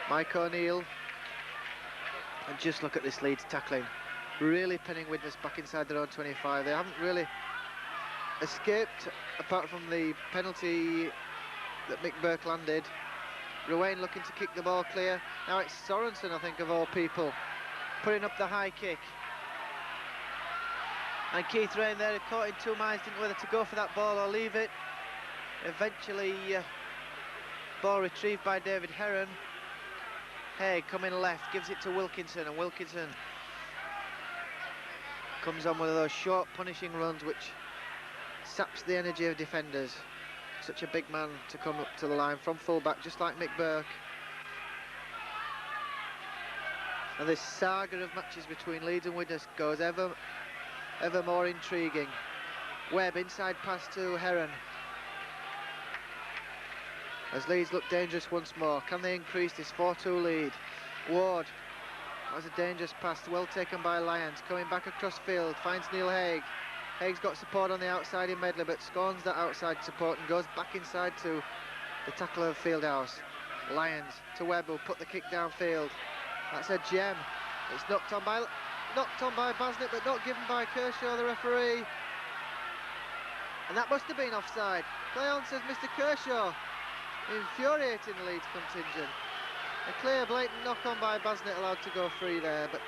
Mike O'Neill. And just look at this Leeds tackling. Really pinning Widnes back inside their own 25. They haven't really escaped, apart from the penalty that Mick Burke landed. Ruane looking to kick the ball clear. Now it's Sorensen, I think, of all people, putting up the high kick. And Keith Rain there, caught in two minds, didn't know whether to go for that ball or leave it. Eventually, ball retrieved by David Heron. Haig coming left, gives it to Wilkinson, and Wilkinson comes on one of those short punishing runs which saps the energy of defenders. Such a big man to come up to the line from full-back, just like Mick Burke. And this saga of matches between Leeds and Widnes goes ever more intriguing. Webb inside pass to Heron. As Leeds look dangerous once more. Can they increase this 4-2 lead? Ward. That was a dangerous pass, well taken by Lyons. Coming back across field, finds Neil Haig. Haig's got support on the outside in Medley, but scorns that outside support and goes back inside to the tackler of Fieldhouse. Lyons to Webb, who'll put the kick downfield. That's a gem. It's knocked on by Basnett, but not given by Kershaw, the referee. And that must have been offside. Play on, says Mr. Kershaw. Infuriating the Leeds contingent. A clear, blatant knock-on by Basnett, allowed to go free there, but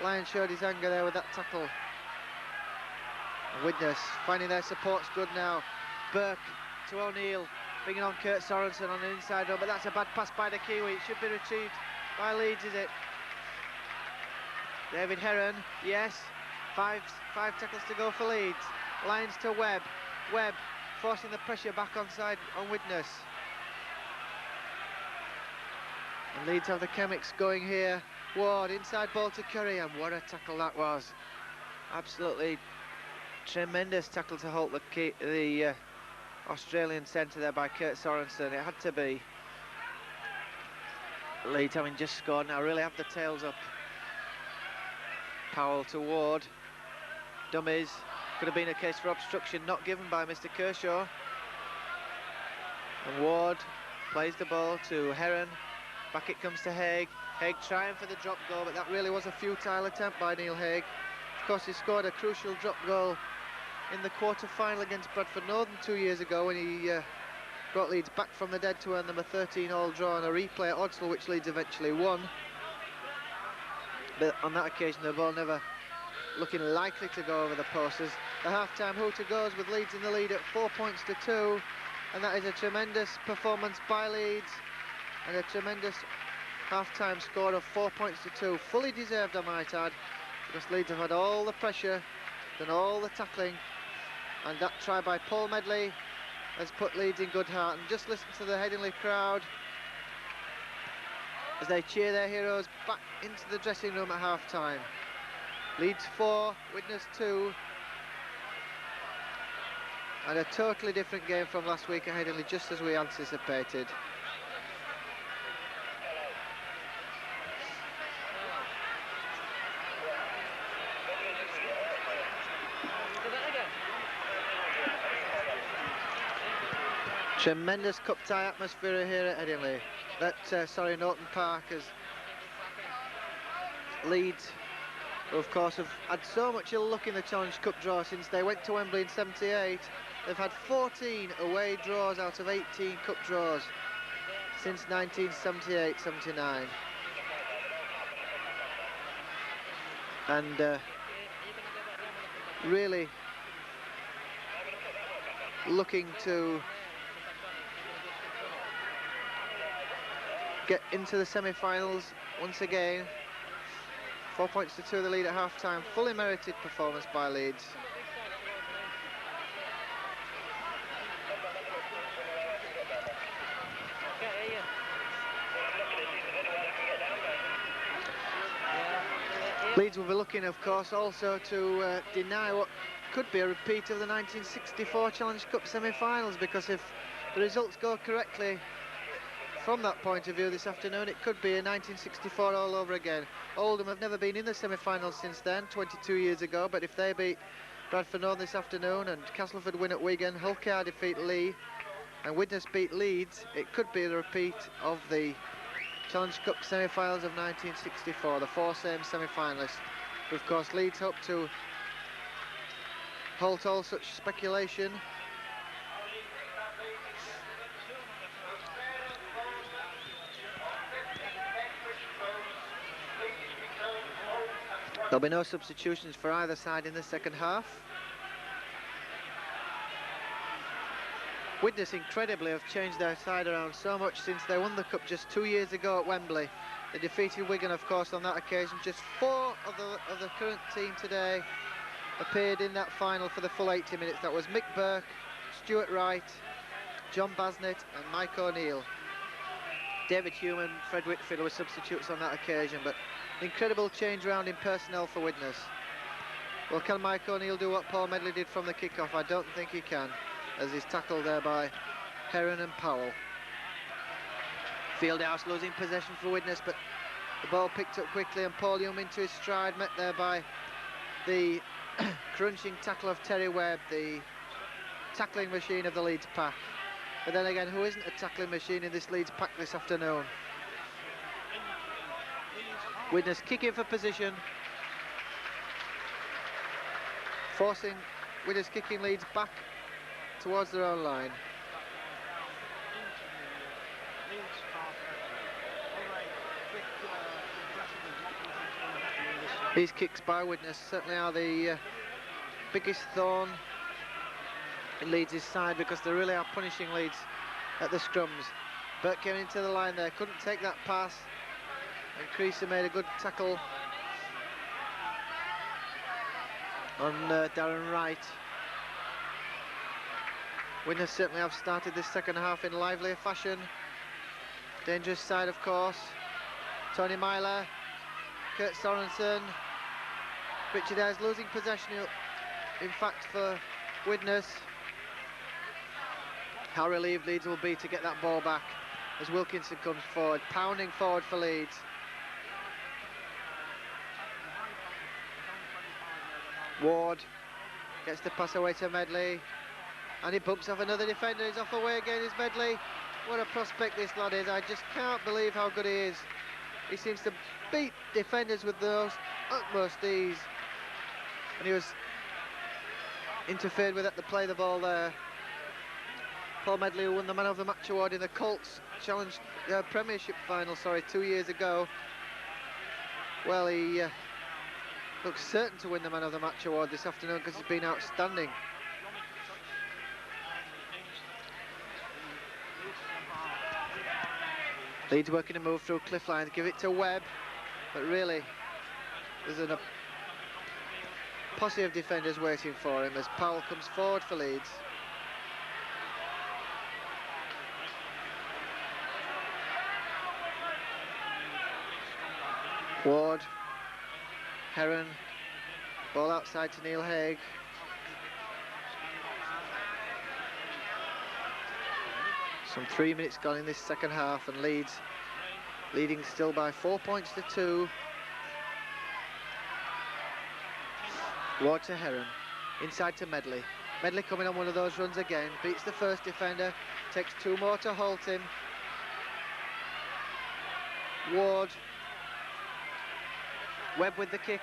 Lyons showed his anger there with that tackle. And Widnes finding their supports good now. Burke to O'Neill, bringing on Kurt Sorensen on the inside run, but that's a bad pass by the Kiwi. It should be retrieved by Leeds, is it? David Heron, yes. Five tackles to go for Leeds. Lyons to Webb. Webb forcing the pressure back onside on Widnes. And Leeds have the chemics going here. Ward, inside ball to Curry, and what a tackle that was. Absolutely tremendous tackle to halt the Australian centre there by Kurt Sorensen. It had to be. Leeds having just scored now really have the tails up. Powell to Ward. Dummies. Could have been a case for obstruction, not given by Mr. Kershaw. And Ward plays the ball to Heron. Back it comes to Haig. Haig trying for the drop goal, but that really was a futile attempt by Neil Haig. Of course, he scored a crucial drop goal in the quarter-final against Bradford Northern 2 years ago when he brought Leeds back from the dead to earn them a 13-all draw and a replay at Odsal, which Leeds eventually won. but on that occasion the ball never looking likely to go over the post. As the half-time hooter goes with Leeds in the lead at 4 points to 2, and that is a tremendous performance by Leeds and a tremendous half-time score of 4 points to 2, fully deserved I might add, because Leeds have had all the pressure, done all the tackling, and that try by Paul Medley has put Leeds in good heart. And just listen to the Headingley crowd as they cheer their heroes back into the dressing room at half-time. Leeds 4, Widnes 2, and a totally different game from last week at Headingley, just as we anticipated. Tremendous cup tie atmosphere here at Headingley. Naughton Park, as Leeds, who of course have had so much ill luck in the Challenge Cup draw since they went to Wembley in '78. They've had 14 away draws out of 18 cup draws since 1978-79. And really looking to get into the semi-finals once again. 4 points to 2 the lead at half-time. Fully merited performance by Leeds. Leeds will be looking, of course, also to deny what could be a repeat of the 1964 Challenge Cup semi-finals, because if the results go correctly from that point of view this afternoon, it could be a 1964 all over again. Oldham have never been in the semi-finals since then, 22 years ago, but if they beat Bradford North this afternoon and Castleford win at Wigan, Hull KR defeat Lee and Widnes beat Leeds, it could be the repeat of the Challenge Cup semi-finals of 1964, the 4 same semi-finalists. Of course, Leeds hope to halt all such speculation. There'll be no substitutions for either side in the second half. Widnes incredibly have changed their side around so much since they won the cup just 2 years ago at Wembley. They defeated Wigan, of course, on that occasion. Just 4 of the current team today appeared in that final for the full 80 minutes. That was Mick Burke, Stuart Wright, John Basnett and Mike O'Neill. David Hume and Fred Whitfield were substitutes on that occasion, but incredible change round in personnel for Widnes. Well, can Mike O'Neill do what Paul Medley did from the kick-off? I don't think he can, as he's tackled there by Heron and Powell. Fieldhouse losing possession for Widnes, but the ball picked up quickly and Paul Hume into his stride, met there by the crunching tackle of Terry Webb, the tackling machine of the Leeds pack. But then again, who isn't a tackling machine in this Leeds pack this afternoon? Widnes kicking for position, forcing Widnes kicking Leeds back towards their own line. These kicks by Widnes certainly are the biggest thorn in Leeds' side, because they really are punishing Leeds at the scrums. Burke came into the line there, couldn't take that pass, and Creaser made a good tackle on Darren Wright. Widnes certainly have started this second half in livelier fashion. Dangerous side, of course. Tony Myler, Kurt Sorensen, Richard Ayres losing possession, in fact, for Widnes. How relieved Leeds will be to get that ball back as Wilkinson comes forward, pounding forward for Leeds. Ward gets the pass away to Medley, and he bumps off another defender. He's off away again, is Medley. What a prospect this lad is. I just can't believe how good he is. He seems to beat defenders with the utmost ease, and he was interfered with at the play the ball there. Paul Medley, who won the Man of the Match award in the Colts Challenge Premiership final, 2 years ago, Well, he looks certain to win the Man of the Match award this afternoon because he's been outstanding. Leeds working a move through Cliff line, give it to Webb, but really there's a posse of defenders waiting for him as Powell comes forward for Leeds. Ward, Heron, ball outside to Neil Haig. Some 3 minutes gone in this second half and Leeds leading still by 4 points to 2. Ward to Heron, inside to Medley. Medley coming on one of those runs again, beats the first defender, takes 2 more to halt him. Ward, Webb with the kick,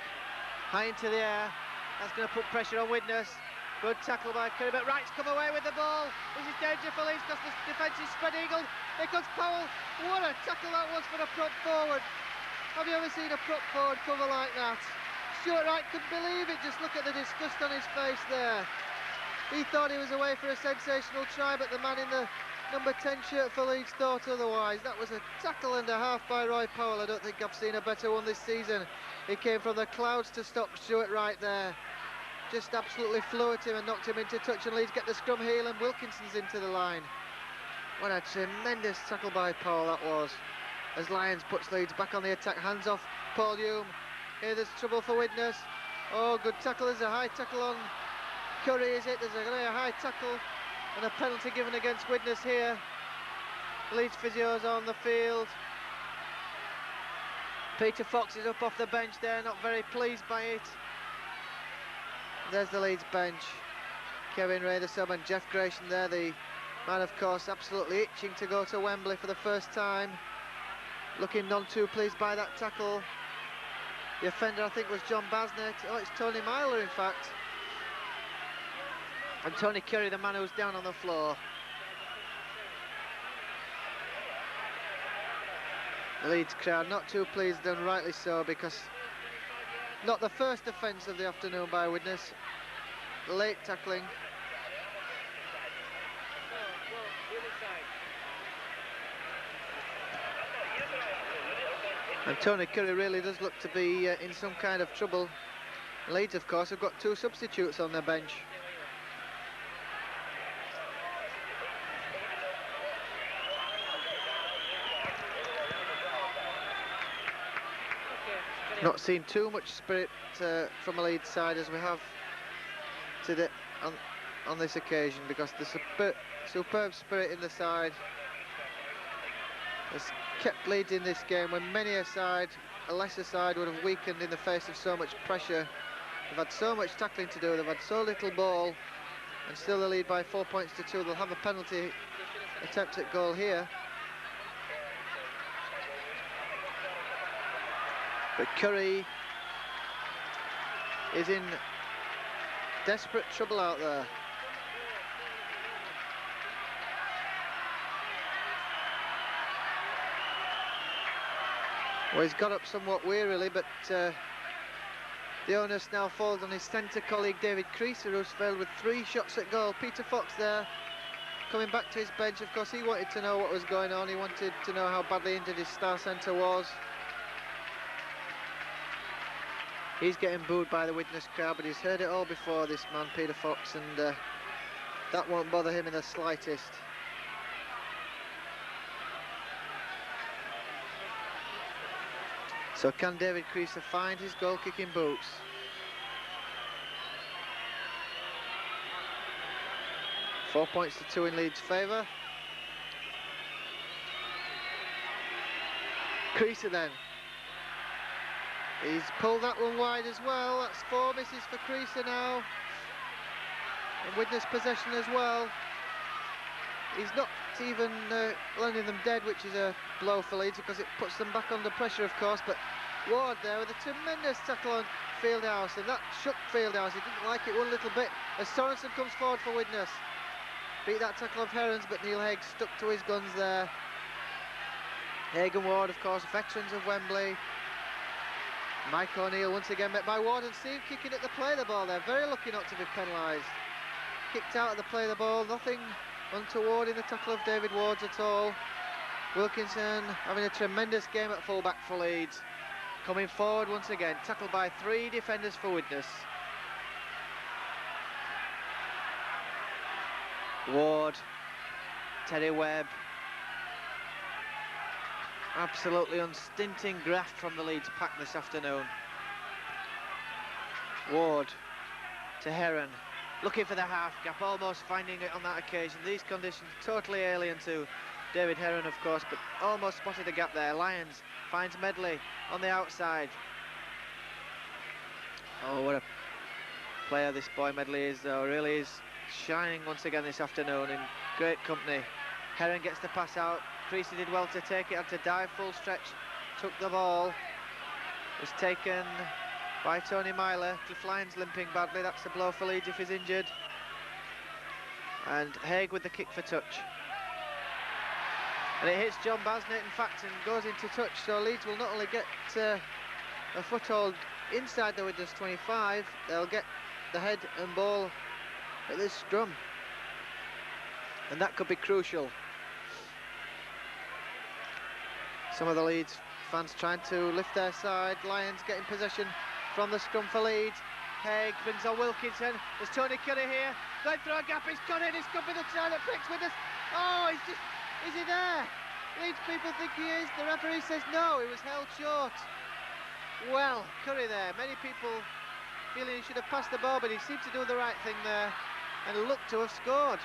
high into the air, that's going to put pressure on Widnes. Good tackle by Curry, but Wright's come away with the ball. This is danger for Leeds because the defence is spread eagled. Here comes Powell. What a tackle that was for a prop forward. Have you ever seen a prop forward cover like that? Stuart Wright couldn't believe it, just look at the disgust on his face there. He thought he was away for a sensational try, but the man in the number 10 shirt for Leeds thought otherwise. That was a tackle and a half by Roy Powell. I don't think I've seen a better one this season. He came from the clouds to stop Stuart Wright there. Just absolutely flew at him and knocked him into touch, and Leeds get the scrum heel and Wilkinson's into the line. What a tremendous tackle by Powell that was. As Lyons puts Leeds back on the attack, hands off Paul Hume. Here there's trouble for Widnes. Oh, good tackle, there's a high tackle on Curry, is it? There's a high tackle and a penalty given against Widnes here. Leeds physios on the field. Peter Fox is up off the bench there, not very pleased by it. There's the Leeds bench. Kevin Ray, the sub, and Jeff Grayson there, the man, of course, absolutely itching to go to Wembley for the first time. Looking none too pleased by that tackle. The offender, I think, was John Basnett. Oh, it's Tony Myler, in fact. And Tony Curry, the man who's down on the floor. The Leeds crowd not too pleased, and rightly so, because not the first offence of the afternoon by Widnes. Late tackling. And Tony Curry really does look to be in some kind of trouble. Leeds, of course, have got 2 substitutes on their bench. Not seen too much spirit from a Leeds side as we have today on this occasion, because the superb spirit in the side has kept Leeds in this game when many a lesser side would have weakened in the face of so much pressure. They've had so much tackling to do, they've had so little ball, and still they lead by 4 points to 2. They'll have a penalty attempt at goal here. But Curry is in desperate trouble out there. Well, he's got up somewhat wearily, but the onus now falls on his centre colleague David Creaser, who's failed with 3 shots at goal. Peter Fox there, coming back to his bench. Of course, he wanted to know what was going on. He wanted to know how badly injured his star centre was. He's getting booed by the Widnes crowd, but he's heard it all before, this man, Peter Fox, and that won't bother him in the slightest. So can David Creaser find his goal-kicking boots? Four points to 2 in Leeds' favour. Creaser then. He's pulled that one wide as well. That's 4 misses for Creaser now. And Widnes possession as well. He's not even landing them dead, which is a blow for Leeds because it puts them back under pressure, of course. But Ward there with a tremendous tackle on Fieldhouse, and that shook Fieldhouse. He didn't like it one little bit as Sorensen comes forward for Widnes. Beat that tackle of Herons, but Neil Haig stuck to his guns there. Haig and Ward, of course, veterans of Wembley. Mike O'Neill once again met by Ward, and Steve kicking at the play of the ball there. Very lucky not to be penalised. Kicked out at the play of the ball, nothing untoward in the tackle of David Ward's at all. Wilkinson having a tremendous game at full-back for Leeds. Coming forward once again, tackled by 3 defenders for Widnes. Ward, Terry Webb. Absolutely unstinting graft from the Leeds pack this afternoon. Ward to Heron, looking for the half gap, almost finding it on that occasion. These conditions totally alien to David Heron, of course, but almost spotted a gap there. Lyons finds Medley on the outside. Oh, what a player this boy Medley is, though. Really is shining once again this afternoon in great company. Heron gets the pass out. Creasy did well to take it, had to dive full stretch, took the ball. Was taken by Tony Myler. Cliff Lyons limping badly, that's a blow for Leeds if he's injured. And Haig with the kick for touch. And it hits John Basnett, in fact, and goes into touch, so Leeds will not only get a foothold inside the Widnes 25, they'll get the head and ball at this scrum. And that could be crucial. Some of the Leeds fans trying to lift their side. Lyons getting possession from the scrum for Leeds. Haig brings on Wilkinson. There's Tony Curry here. Going through a gap, he's cut in, he's come for the turn at Pricks with us. Oh, he's just, is he there? Leeds people think he is. The referee says no, he was held short. Well, Curry there. Many people feeling he should have passed the ball, but he seemed to do the right thing there and looked to have scored.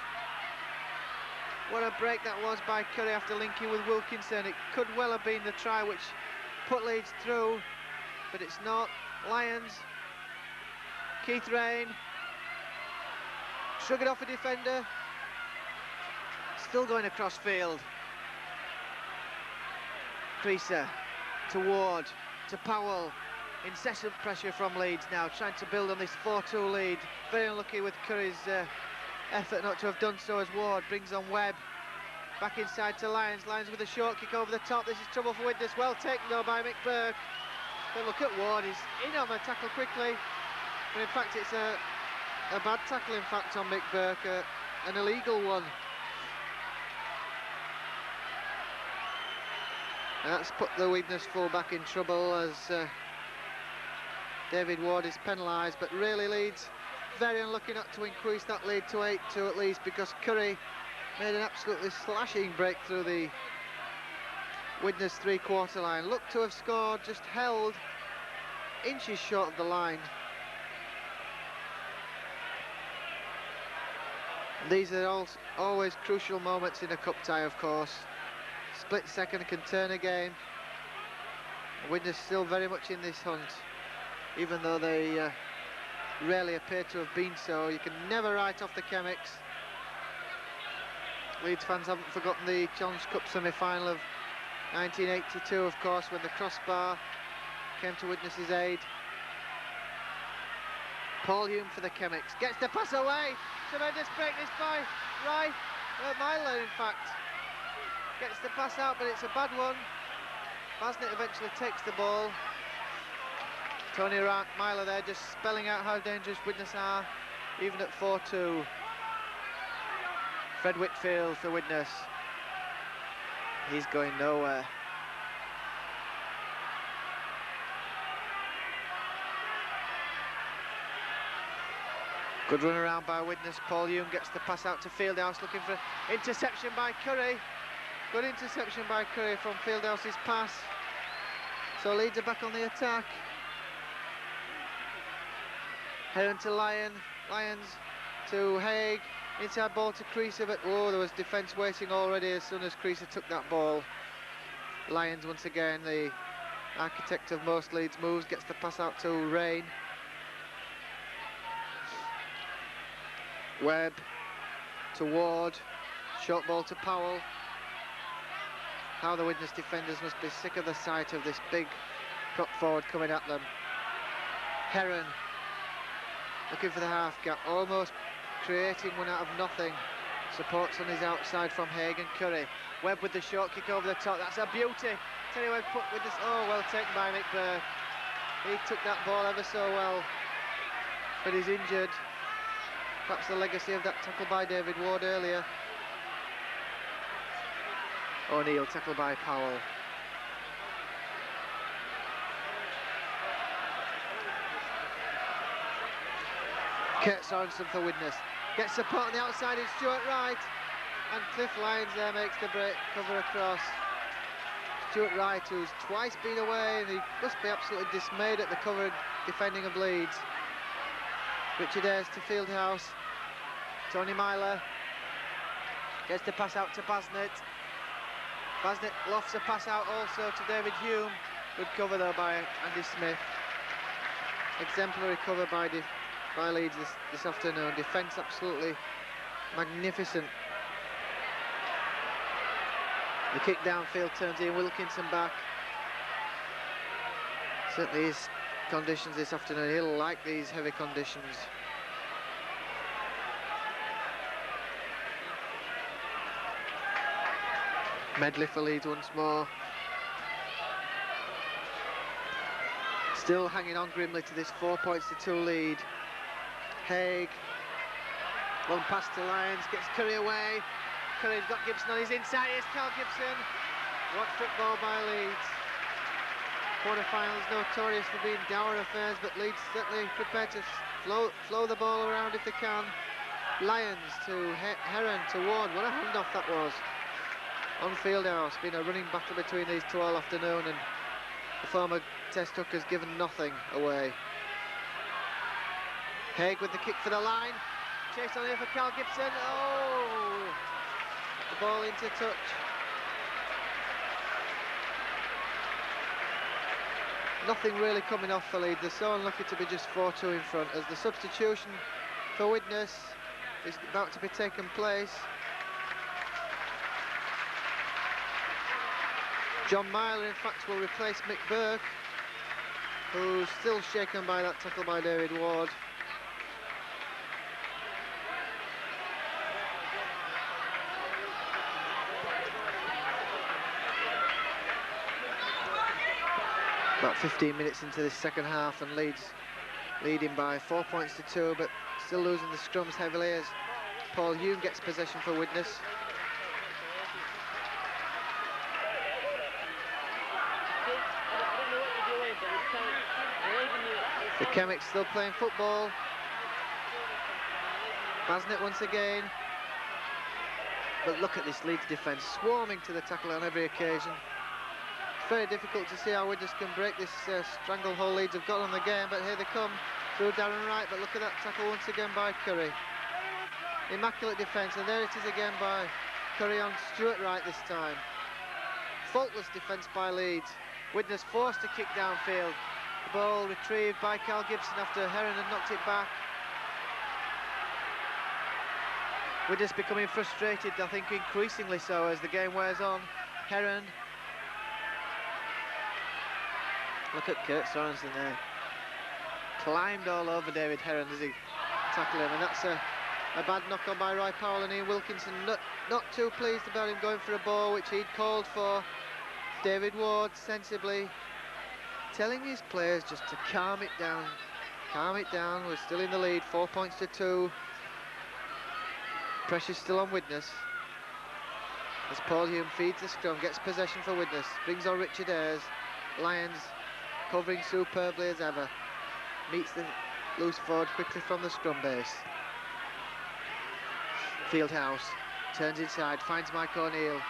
What a break that was by Curry after linking with Wilkinson. It could well have been the try which put Leeds through, but it's not. Lyons, Keith Rain, shrugging off a defender, still going across field. Creaser to Ward, to Powell. Incessant pressure from Leeds now, trying to build on this 4-2 lead. Very unlucky with Curry's effort not to have done so, as Ward brings on Webb. Back inside to Lyons. Lyons with a short kick over the top. This is trouble for Widnes. Well taken though by Mick Burke. But look at Ward, he's in on the tackle quickly. But in fact it's a bad tackle in fact on Mick Burke, an illegal one. And that's put the Widnes full-back in trouble as David Ward is penalised, but really Leeds very unlucky not to increase that lead to 8-2 at least, because Curry made an absolutely slashing break through the Widnes three-quarter line. Looked to have scored, just held inches short of the line. These are always crucial moments in a cup tie, of course. Split second can turn a game. Widnes still very much in this hunt, even though they rarely appear to have been so. You can never write off the Chemics. Leeds fans haven't forgotten the Challenge Cup semi-final of 1982, of course, when the crossbar came to Widnes' aid. Paul Hume for the Chemics, gets the pass away. Tremendous break this by Myler, in fact. Gets the pass out, but it's a bad one. Basnett eventually takes the ball. Tony Myler there just spelling out how dangerous Widnes are, even at 4-2. Fred Whitfield for Widnes. He's going nowhere. Good run around by Widnes. Paul Hume gets the pass out to Fieldhouse, looking for interception by Curry. Good interception by Curry from Fieldhouse's pass. So Leeds are back on the attack. Heron to Lyons to Haig. Inside ball to Creaser, but oh, there was defence waiting already as soon as Creaser took that ball. Lyons once again, the architect of most Leeds moves, gets the pass out to Rain. Webb to Ward, short ball to Powell. How the Widnes defenders must be sick of the sight of this big prop forward coming at them. Heron looking for the half gap, almost creating one out of nothing. Supports on his outside from Haig and Curry. Webb with the short kick over the top, that's a beauty. Terry Webb put with this, oh, well taken by Mick Burke. He took that ball ever so well, but he's injured. Perhaps the legacy of that tackle by David Ward earlier. O'Neill tackled by Powell. Kurt Sorensen for Widnes. Gets support on the outside, it's Stuart Wright. And Cliff Lyons there makes the break, cover across. Stuart Wright, who's twice been away, and he must be absolutely dismayed at the cover defending of Leeds. Richard Ayres to Fieldhouse. Tony Myler gets the pass out to Basnett. Basnett lofts a pass out also to David Hume. Good cover though by Andy Smith. Exemplary cover by Leeds this afternoon. Defence absolutely magnificent. The kick downfield turns Ian Wilkinson back. Certainly his conditions this afternoon, he'll like these heavy conditions. Medley for Leeds once more. Still hanging on grimly to this 4-2 lead. Haig, long pass to Lyons, gets Curry away. Curry's got Gibson on his inside. Here's Carl Gibson. What football by Leeds. Quarter-finals notorious for being dour affairs, but Leeds certainly prepared to flow the ball around if they can. Lyons to Heron to Ward. What a handoff that was. On Fieldhouse, been a running battle between these two all afternoon, and the former Test hooker's given nothing away. Haig with the kick for the line. Chase on here for Carl Gibson. Oh! The ball into touch. Nothing really coming off for Leeds. They're so unlucky to be just 4-2 in front, as the substitution for Widnes is about to be taken place. John Myler, in fact, will replace Mick Burke, who's still shaken by that tackle by David Ward. About 15 minutes into this second half, and Leeds leading by 4 points to 2, but still losing the scrums heavily as Paul Hume gets possession for Widnes. The Chemics still playing football. Basnett once again. But look at this Leeds defence, swarming to the tackle on every occasion. It's very difficult to see how Widnes can break this stranglehold Leeds have got on the game, but here they come through Darren Wright. But look at that tackle once again by Curry. Immaculate defence, and there it is again by Curry on Stuart Wright this time. Faultless defence by Leeds. Widnes forced to kick downfield. The ball retrieved by Carl Gibson after Heron had knocked it back. Widnes becoming frustrated, I think increasingly so as the game wears on. Heron. Look at Kurt Sorensen there. Climbed all over David Heron as he tackled him, and that's a bad knock on by Roy Powell, and Ian Wilkinson not too pleased about him going for a ball which he'd called for. David Ward sensibly telling his players just to calm it down. Calm it down, we're still in the lead, 4 points to 2. Pressure's still on Widnes. As Paul Hume feeds the scrum, gets possession for Widnes, brings on Richard Ayres. Lyons covering superbly as ever. Meets the loose forward quickly from the scrum base. Fieldhouse turns inside, finds Mike O'Neill.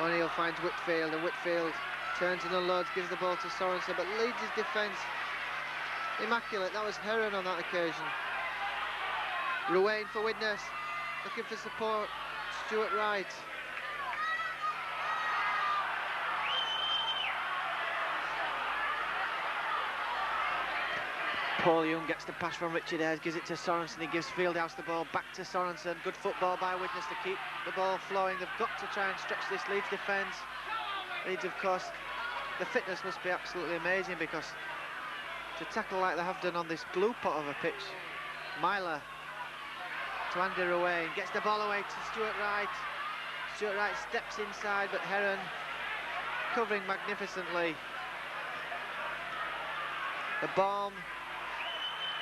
O'Neill finds Whitfield, and Whitfield turns and unloads, gives the ball to Sorensen, but Leeds' defence immaculate. That was Heron on that occasion. Ruane for Widnes, looking for support. Stuart Wright. Paul Young gets the pass from Richard Ayres, gives it to Sorensen. He gives Fieldhouse the ball back to Sorensen. Good football by Widnes to keep the ball flowing. They've got to try and stretch this Leeds defence. Leeds, of course, the fitness must be absolutely amazing, because to tackle like they have done on this glue pot of a pitch. Myler to Andy Ruane, gets the ball away to Stuart Wright. Stuart Wright steps inside, but Heron covering magnificently. The bomb.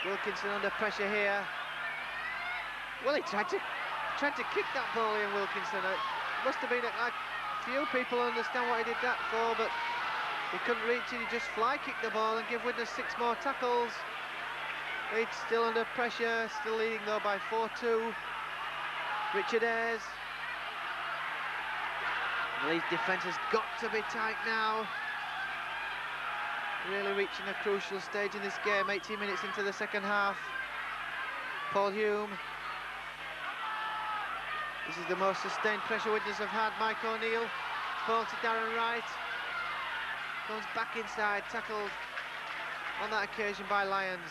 Wilkinson under pressure here. Well, he tried to kick that ball in, Wilkinson. It must have been like a few people understand what he did that for, but he couldn't reach it. He just fly kicked the ball and give Widnes 6 more tackles. Leeds still under pressure, still leading though by 4-2. Richard Ayres. The Leeds defence has got to be tight now. Really reaching a crucial stage in this game, 18 minutes into the second half. Paul Hume. This is the most sustained pressure Widnes have had. Mike O'Neill. Ball to Darren Wright. Comes back inside, tackled on that occasion by Lyons.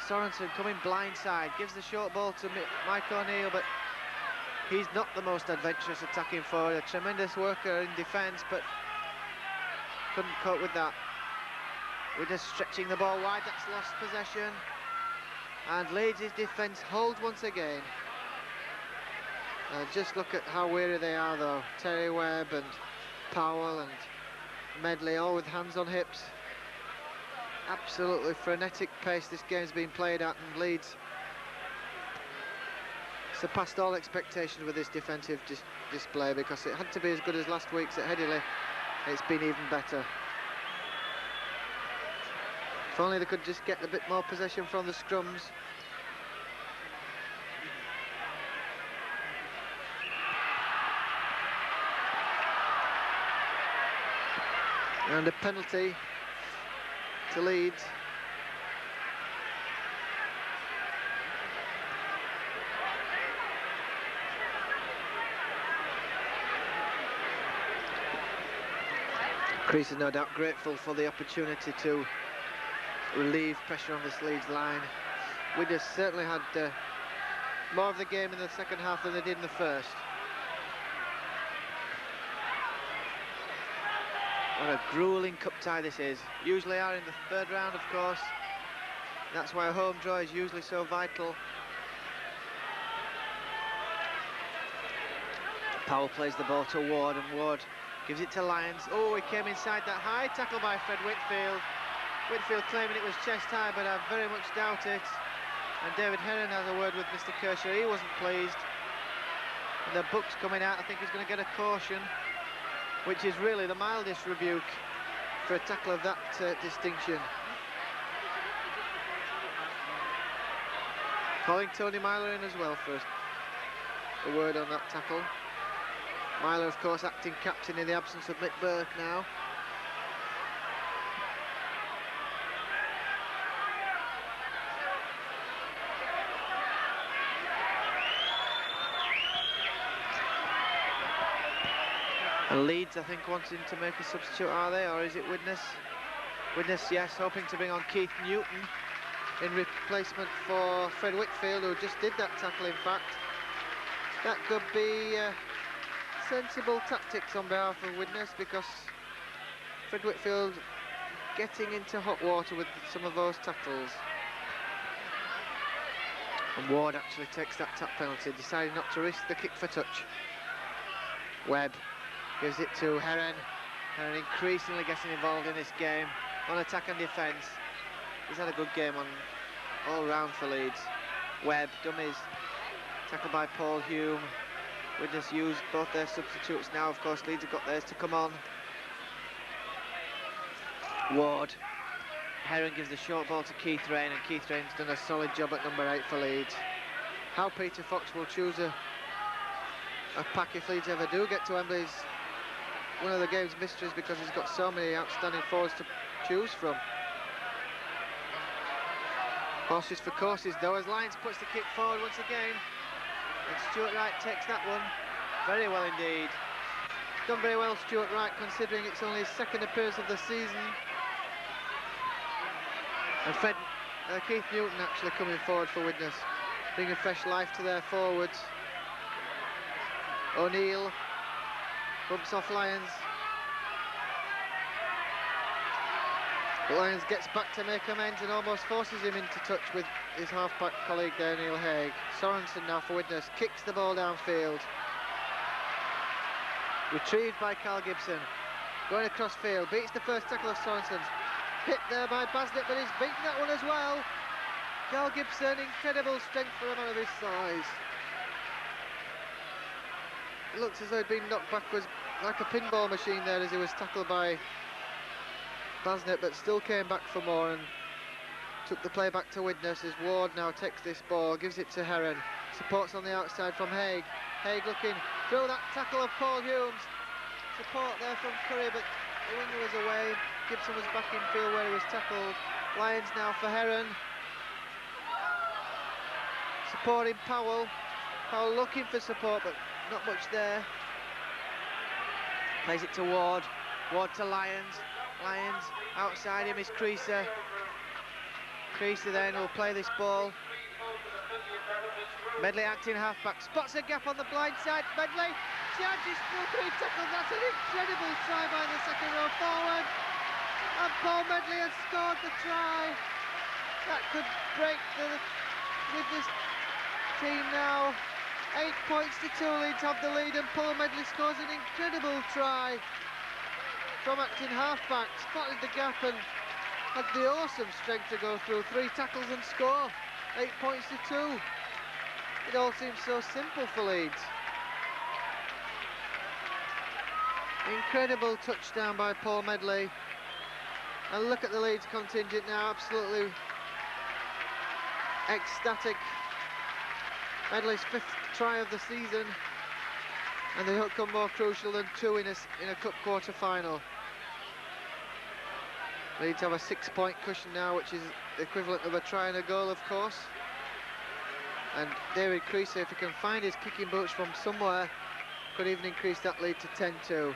Sorensen coming blindside, gives the short ball to Mike O'Neill, but he's not the most adventurous attacking forward. A tremendous worker in defence, but couldn't cope with that. We're just stretching the ball wide, that's lost possession. And Leeds' defence holds once again. Just look at how weary they are though. Terry Webb and Powell and Medley, all with hands on hips. Absolutely frenetic pace this game's been played at, and Leeds surpassed all expectations with this defensive display, because it had to be as good as last week's at Headingley. It's been even better. If only they could just get a bit more possession from the scrums. And a penalty to Leeds. Crease is no doubt grateful for the opportunity to relieve pressure on this Leeds line. Widnes certainly had more of the game in the second half than they did in the first. What a gruelling cup tie this is. Usually are in the third round, of course. That's why a home draw is usually so vital. Powell plays the ball to Ward, and Ward gives it to Lyons. Oh, he came inside that high tackle by Fred Whitfield. Whitfield claiming it was chest high, but I very much doubt it. And David Heron has a word with Mr. Kershaw. He wasn't pleased. And the book's coming out. I think he's going to get a caution, which is really the mildest rebuke for a tackle of that distinction. Calling Tony Myler in as well for a word on that tackle. Myler, of course, acting captain in the absence of Mick Burke now. And Leeds, I think, wanting to make a substitute, are they? Or is it Widnes? Widnes, yes, hoping to bring on Keith Newton in replacement for Fred Whitfield, who just did that tackle, in fact. That could be sensible tactics on behalf of Widnes, because Fred Whitfield getting into hot water with some of those tackles. And Ward actually takes that tap penalty, deciding not to risk the kick for touch. Webb gives it to Heron. Heron increasingly getting involved in this game on attack and defence. He's had a good game on all round for Leeds. Webb, dummies, tackled by Paul Hume. Widnes used both their substitutes now. Of course, Leeds have got theirs to come on. Ward. Heron gives the short ball to Keith Rain, and Keith Rain's done a solid job at number 8 for Leeds. How Peter Fox will choose a pack if Leeds ever do get to Wembley is one of the game's mysteries, because he's got so many outstanding forwards to choose from. Horses for courses though, as Lyons puts the kick forward once again, and Stuart Wright takes that one very well indeed. Done very well, Stuart Wright, considering it's only his second appearance of the season. And Keith Newton actually coming forward for Widnes, bringing fresh life to their forwards. O'Neill bumps off Lyons. Lyons gets back to make amends and almost forces him into touch with his half-back colleague there, Neil Haig. Sorensen now for Widnes, kicks the ball downfield. Retrieved by Carl Gibson. Going across field, beats the first tackle of Sorensen. hit there by Basnett, but he's beaten that one as well. Carl Gibson, incredible strength for a man of his size. It looks as though he'd been knocked backwards like a pinball machine there as he was tackled by Basnett, but still came back for more and took the play back to Widnes as Ward now takes this ball, gives it to Heron, supports on the outside from Haig. Haig looking through that tackle of Paul Humes. Support there from Curry, but the winger was away. Gibson was back in field where he was tackled. Lyons now for Heron. Supporting Powell. Powell looking for support, but not much there. Plays it to Ward. Ward to Lyons. Lyons outside him is Creaser. Creaser then will play this ball. Medley acting halfback, spots a gap on the blind side. Medley charges through 3 tackles. That's an incredible try by the second row forward. And Paul Medley has scored the try. That could break the Widnes team now. 8 points to 2. Leeds have the lead, and Paul Medley scores an incredible try from acting halfback. Spotted the gap and had the awesome strength to go through 3 tackles and score. 8 points to 2. It all seems so simple for Leeds. Incredible touchdown by Paul Medley. And look at the Leeds contingent now, absolutely ecstatic. Medley's 5th try of the season, and they don't come more crucial than 2 in a cup quarter final. Leeds have a 6-point cushion now, which is the equivalent of a try and a goal, of course. And David Creaser, if he can find his kicking boots from somewhere, could even increase that lead to 10-2.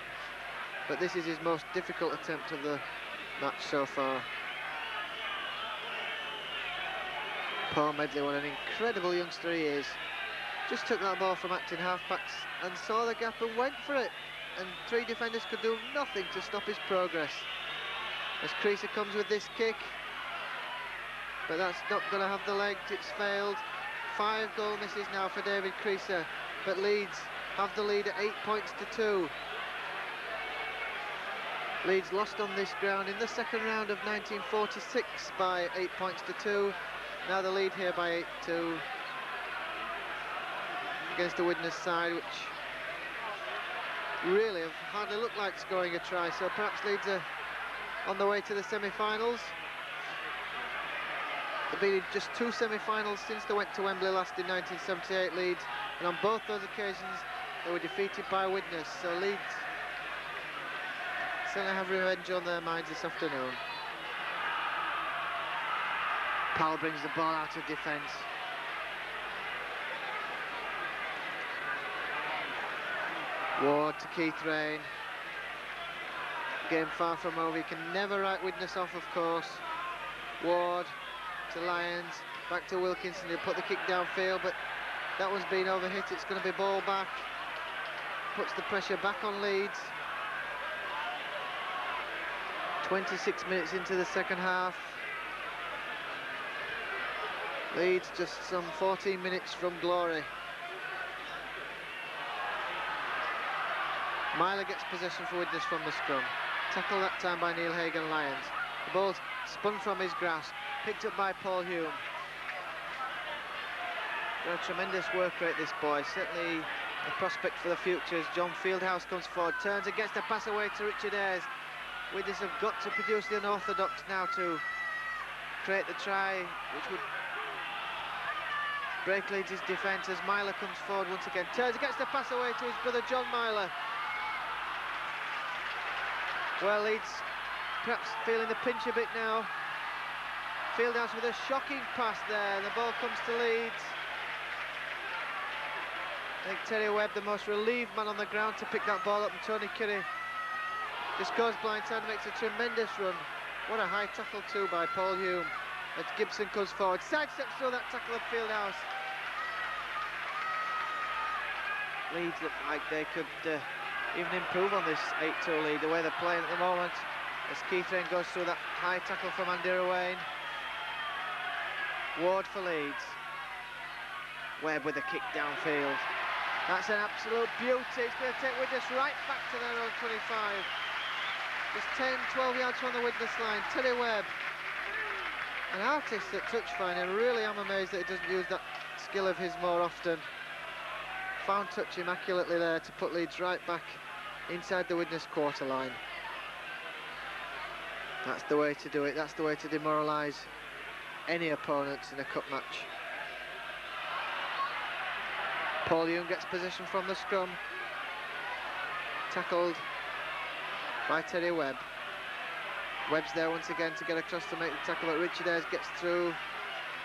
But this is his most difficult attempt of the match so far. Paul Medley, what an incredible youngster he is. Just took that ball from acting halfbacks and saw the gap and went for it. And 3 defenders could do nothing to stop his progress. As Creaser comes with this kick, but that's not going to have the legs, it's failed. 5 goal misses now for David Creaser, but Leeds have the lead at 8 points to 2. Leeds lost on this ground in the second round of 1946 by 8 points to 2. Now the lead here by 8-2 against the Widnes side, which really have hardly looked like scoring a try, so perhaps Leeds are on the way to the semi-finals. They've been in just 2 semi-finals since they went to Wembley last in 1978, Leeds, and on both those occasions they were defeated by Widnes, so Leeds certainly have revenge on their minds this afternoon. Powell brings the ball out of defence. Ward to Keith Rain. Game far from over. He can never write Widnes off, of course. Ward to Lyons. Back to Wilkinson. He'll put the kick downfield, but that one's been overhit. It's going to be ball back. Puts the pressure back on Leeds. 26 minutes into the second half. Leeds just some 14 minutes from glory. Myler gets possession for Widnes from the scrum. Tackled that time by Neil Haig and Lyons. The ball's spun from his grasp. Picked up by Paul Hume. Got a tremendous work rate, this boy. Certainly a prospect for the future as John Fieldhouse comes forward. Turns and gets the pass away to Richard Ayres. Widnes have got to produce the unorthodox now to create the try, which would break Leeds' defence as Myler comes forward once again. Turns and gets the pass away to his brother John Myler. Well, Leeds perhaps feeling the pinch a bit now. Fieldhouse with a shocking pass there. The ball comes to Leeds. I think Terry Webb, the most relieved man on the ground to pick that ball up, and Tony Curry just goes blindside and makes a tremendous run. What a high tackle too by Paul Hume. As Gibson comes forward, sidesteps through that tackle of Fieldhouse. Leeds look like they could even improve on this 8-2 lead, the way they're playing at the moment. As Keith Rain goes through that high tackle from Andy Ruane. Ward for Leeds. Webb with a kick downfield. That's an absolute beauty. It's going to take Widnes right back to their own 25. Just 10, 12 yards from the Widnes line. Terry Webb, an artist at touch finding. Really am amazed that he doesn't use that skill of his more often. Found touch immaculately there to put Leeds right back inside the Widnes quarter line. That's the way to do it. That's the way to demoralise any opponents in a cup match. Paul Hume gets possession from the scrum. Tackled by Terry Webb. Webb's there once again to get across to make the tackle, but Richard Ayres gets through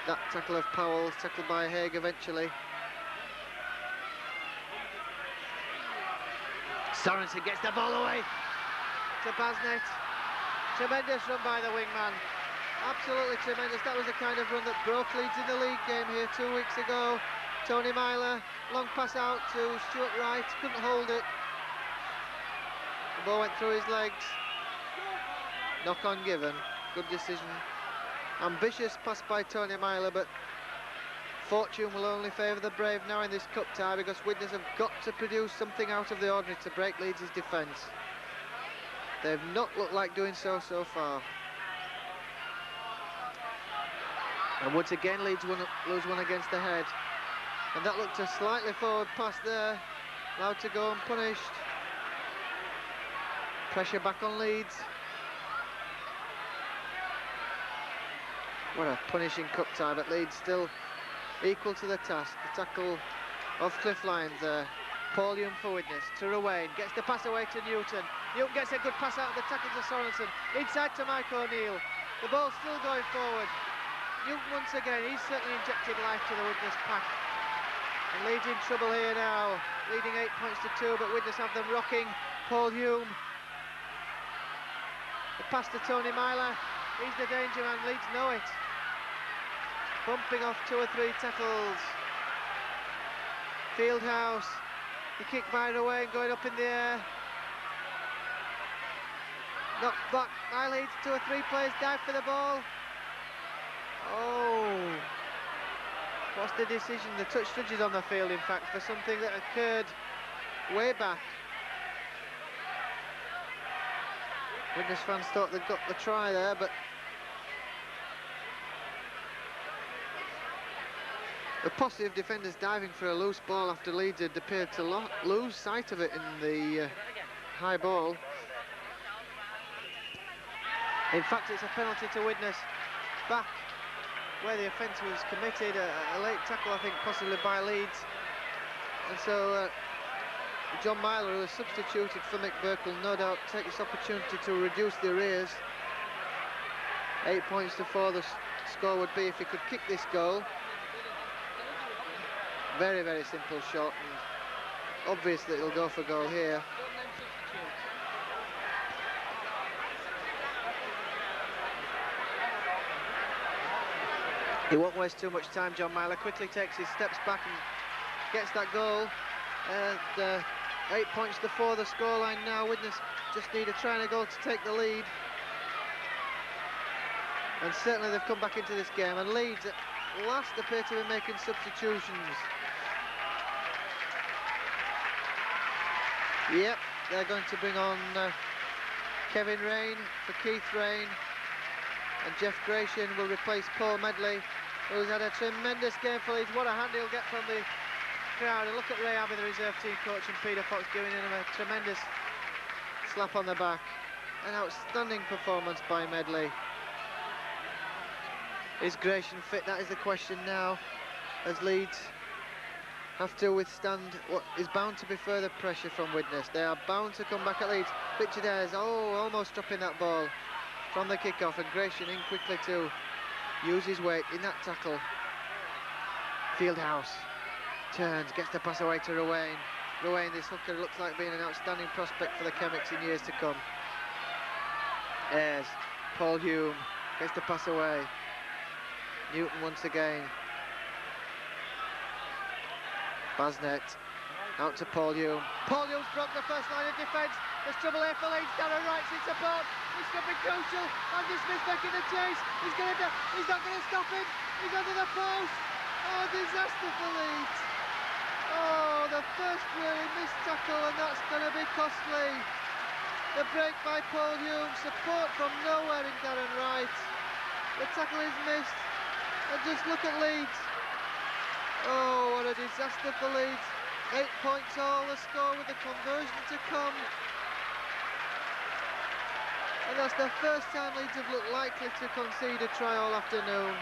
that tackle of Powell, tackled by Haig eventually. Sorensen gets the ball away to Basnet. Tremendous run by the wingman. Absolutely tremendous. That was the kind of run that broke Leeds in the league game here 2 weeks ago. Tony Myler, long pass out to Stuart Wright, couldn't hold it. The ball went through his legs. Knock on given. Good decision. Ambitious pass by Tony Myler, but fortune will only favour the brave now in this cup tie, because Widnes have got to produce something out of the ordinary to break Leeds' defence. They've not looked like doing so far. And once again Leeds lose one against the head. And that looked a slightly forward pass there. Allowed to go unpunished. Pressure back on Leeds. What a punishing cup tie, but Leeds still equal to the task. The tackle of Cliff Lyons there. Paul Hume for Widnes, to Ruane, gets the pass away to Newton. Newton gets a good pass out of the tackle to Sorensen. Inside to Mike O'Neill. The ball's still going forward. Newton once again, he's certainly injected life to the Widnes pack. And Leeds in trouble here now, leading 8 points to 2, but Widnes have them rocking. Paul Hume. The pass to Tony Myler. He's the danger man, Leeds know it. Bumping off 2 or 3 tackles. Fieldhouse. The kick by Ruane going up in the air. Knocked back by Leeds. 2 or 3 players dive for the ball. Oh. What's the decision? The touch judges on the field, in fact, for something that occurred way back. Widnes fans thought they'd got the try there, but the posse of defenders diving for a loose ball after Leeds had appeared to lose sight of it in the high ball. In fact, it's a penalty to Widnes. Back where the offence was committed, a late tackle, I think, possibly by Leeds. And so John Myler, who was substituted for Mick Burke, will no doubt take this opportunity to reduce the arrears. 8 points to 4 the score would be if he could kick this goal. Very, very simple shot, and obvious that he'll go for goal here. He won't waste too much time, John Myler. Quickly takes his steps back and gets that goal. And 8 points to 4 the scoreline now. Widnes just need a try and a goal to take the lead. And certainly they've come back into this game. And Leeds at last appear to be making substitutions. Yep, they're going to bring on Kevin Rain for Keith Rain, and Jeff Gratian will replace Paul Medley, who's had a tremendous game for Leeds. What a hand he'll get from the crowd. And look at Ray Abbey, the reserve team coach, and Peter Fox giving him a tremendous slap on the back. An outstanding performance by Medley. Is Gratian fit? That is the question now, as Leeds have to withstand what is bound to be further pressure from Widnes. They are bound to come back at Leeds. Richard Ayres, almost dropping that ball from the kick-off, and Gratian in quickly to use his weight in that tackle. Fieldhouse turns, gets the pass away to Ruane. Ruane, this hooker, looks like being an outstanding prospect for the Chemics in years to come. Ayres, Paul Hume, gets the pass away. Newton once again. Basnet, out to Paul Hume. Paul Hume's broke the first line of defence. There's trouble here for Leeds. Darren Wright's in support. This could be crucial. Andy Smith making the chase. He's not going to stop him. He's under the post. Oh, disaster for Leeds. Oh, the first really missed tackle, and that's going to be costly. The break by Paul Hume, support from nowhere in Darren Wright. The tackle is missed, and just look at Leeds. Oh, what a disaster for Leeds. 8 points all, the score with the conversion to come. And that's the first time Leeds have looked likely to concede a try all afternoon.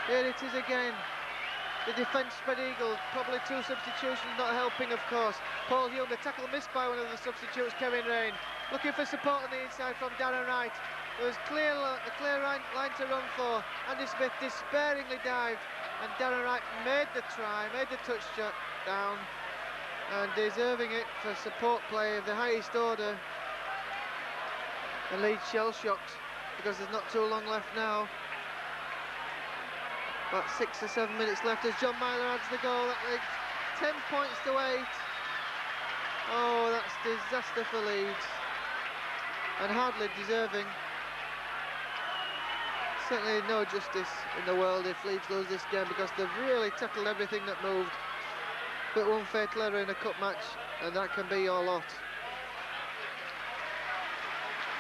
Here it is again. The defence spread eagle, probably 2 substitutions not helping, of course. Paul Hume, the tackle missed by one of the substitutes, Kevin Rain. Looking for support on the inside from Darren Wright. There was a clear line to run for. Andy Smith despairingly dived, and Darren Wright made the try, made the touchdown, and deserving it for support play of the highest order. And Leeds shell-shocked because there's not too long left now. About 6 or 7 minutes left as John Myler adds the goal. That makes 10 points to 8. Oh, that's disaster for Leeds. And hardly deserving. Certainly no justice in the world if Leeds lose this game, because they've really tackled everything that moved. But one fatal error in a cup match, and that can be your lot.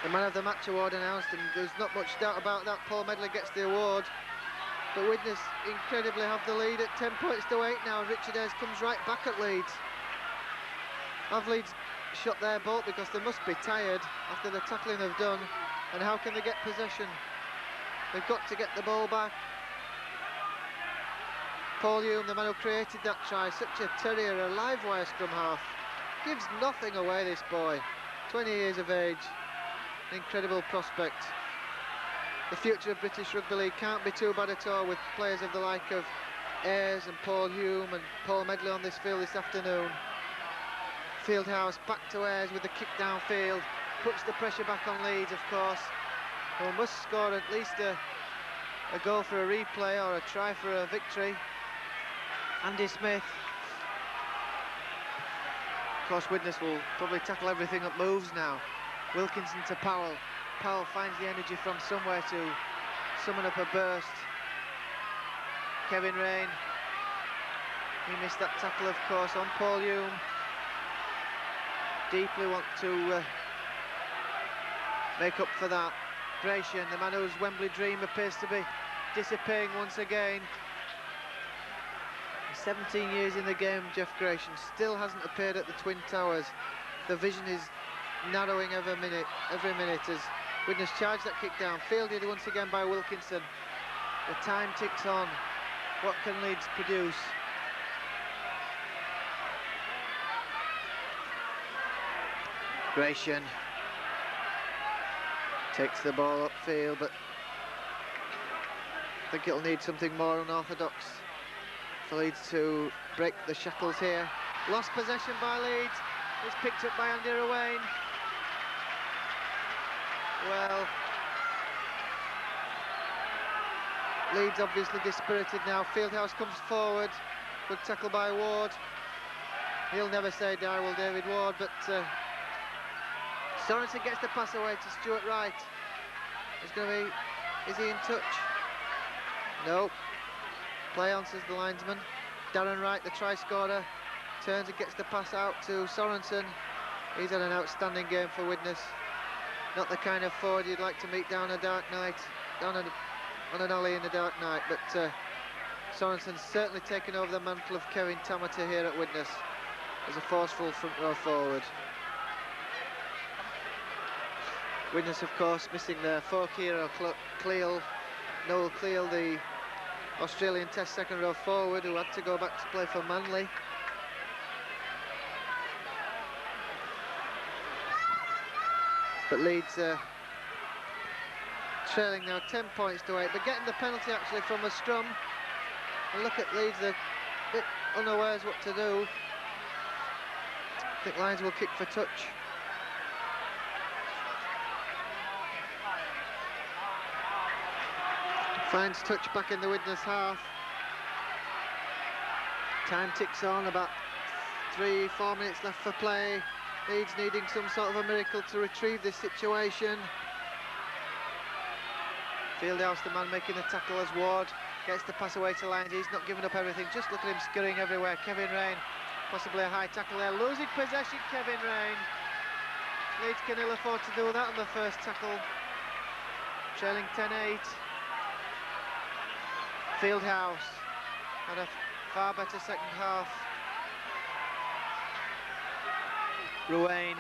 The man of the match award announced, and there's not much doubt about that. Paul Medley gets the award. But Widnes incredibly have the lead at 10 points to 8 now. Richard Ayres comes right back at Leeds. Have Leeds shot their bolt because they must be tired after the tackling they've done? And how can they get possession? They've got to get the ball back. Paul Hume, the man who created that try, such a terrier, a live wire scrum half. Gives nothing away, this boy. 20 years of age. An incredible prospect. The future of British Rugby League can't be too bad at all, with players of the like of Ayres and Paul Hume and Paul Medley on this field this afternoon. Fieldhouse back to Ayres with the kick downfield, puts the pressure back on Leeds, of course, who must score at least a goal for a replay or a try for a victory. Andy Smith. Of course, Widnes will probably tackle everything that moves now. Wilkinson to Powell. Powell finds the energy from somewhere to summon up a burst. Kevin Rain. He missed that tackle, of course, on Paul Hume. Deeply want to make up for that. Gratian, the man whose Wembley dream appears to be disappearing once again. 17 years in the game, Jeff Gratian still hasn't appeared at the Twin Towers. The vision is narrowing every minute as Widnes charged that kick down, fielded once again by Wilkinson. The time ticks on. What can Leeds produce? Gratian takes the ball upfield, but I think it'll need something more unorthodox for Leeds to break the shackles here. Lost possession by Leeds. It's picked up by Andy Ruane. Well, Leeds obviously dispirited now. Fieldhouse comes forward. Good tackle by Ward. He'll never say die, will David Ward, but Sorensen gets the pass away to Stuart Wright. It's going to be, is he in touch? No. Play on, says the linesman. Darren Wright, the try scorer, turns and gets the pass out to Sorensen. He's had an outstanding game for Widnes. Not the kind of forward you'd like to meet down a dark night, on an alley in a dark night, but Sorensen's certainly taken over the mantle of Kevin Tamata here at Widnes as a forceful front row forward. Widnes, of course, missing their folk hero, Noel Cleal, the Australian Test second row forward, who had to go back to play for Manly. But Leeds trailing now 10 points to 8, but getting the penalty actually from a scrum. And look at Leeds, they're a bit unawares what to do. I think Lyons will kick for touch. Finds touch back in the Widnes half. Time ticks on, about 3-4 minutes left for play. Leeds needing some sort of a miracle to retrieve this situation. Fieldhouse, the man making the tackle as Ward gets the pass away to Lyons. He's not giving up everything, just look at him scurrying everywhere. Kevin Rain, possibly a high tackle there, losing possession, Kevin Rain. Leeds can ill afford to do that on the first tackle. Trailing 10-8. Fieldhouse had a far better second half. Ruane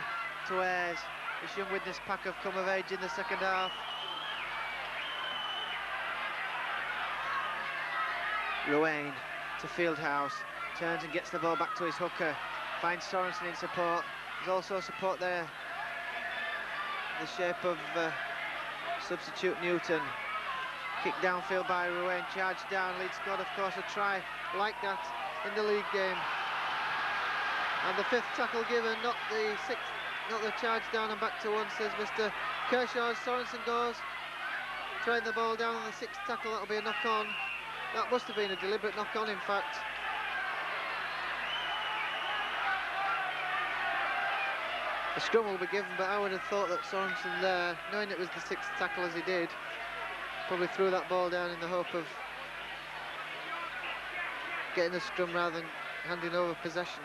to Ayres. This young Widnes pack have come of age in the second half. Ruane to Fieldhouse, turns and gets the ball back to his hooker, finds Sorensen in support. There's also support there in the shape of substitute Newton. Kicked downfield by Ruane, charged down. Leeds scored, of course, a try like that in the league game. And the fifth tackle given, not the sixth, not the charge down and back to one, says Mr. Kershaw. Sorensen goes, throwing the ball down on the sixth tackle. That'll be a knock-on. That must have been a deliberate knock-on, in fact. The scrum will be given, but I would have thought that Sorensen there, knowing it was the sixth tackle as he did, probably threw that ball down in the hope of getting a scrum rather than handing over possession.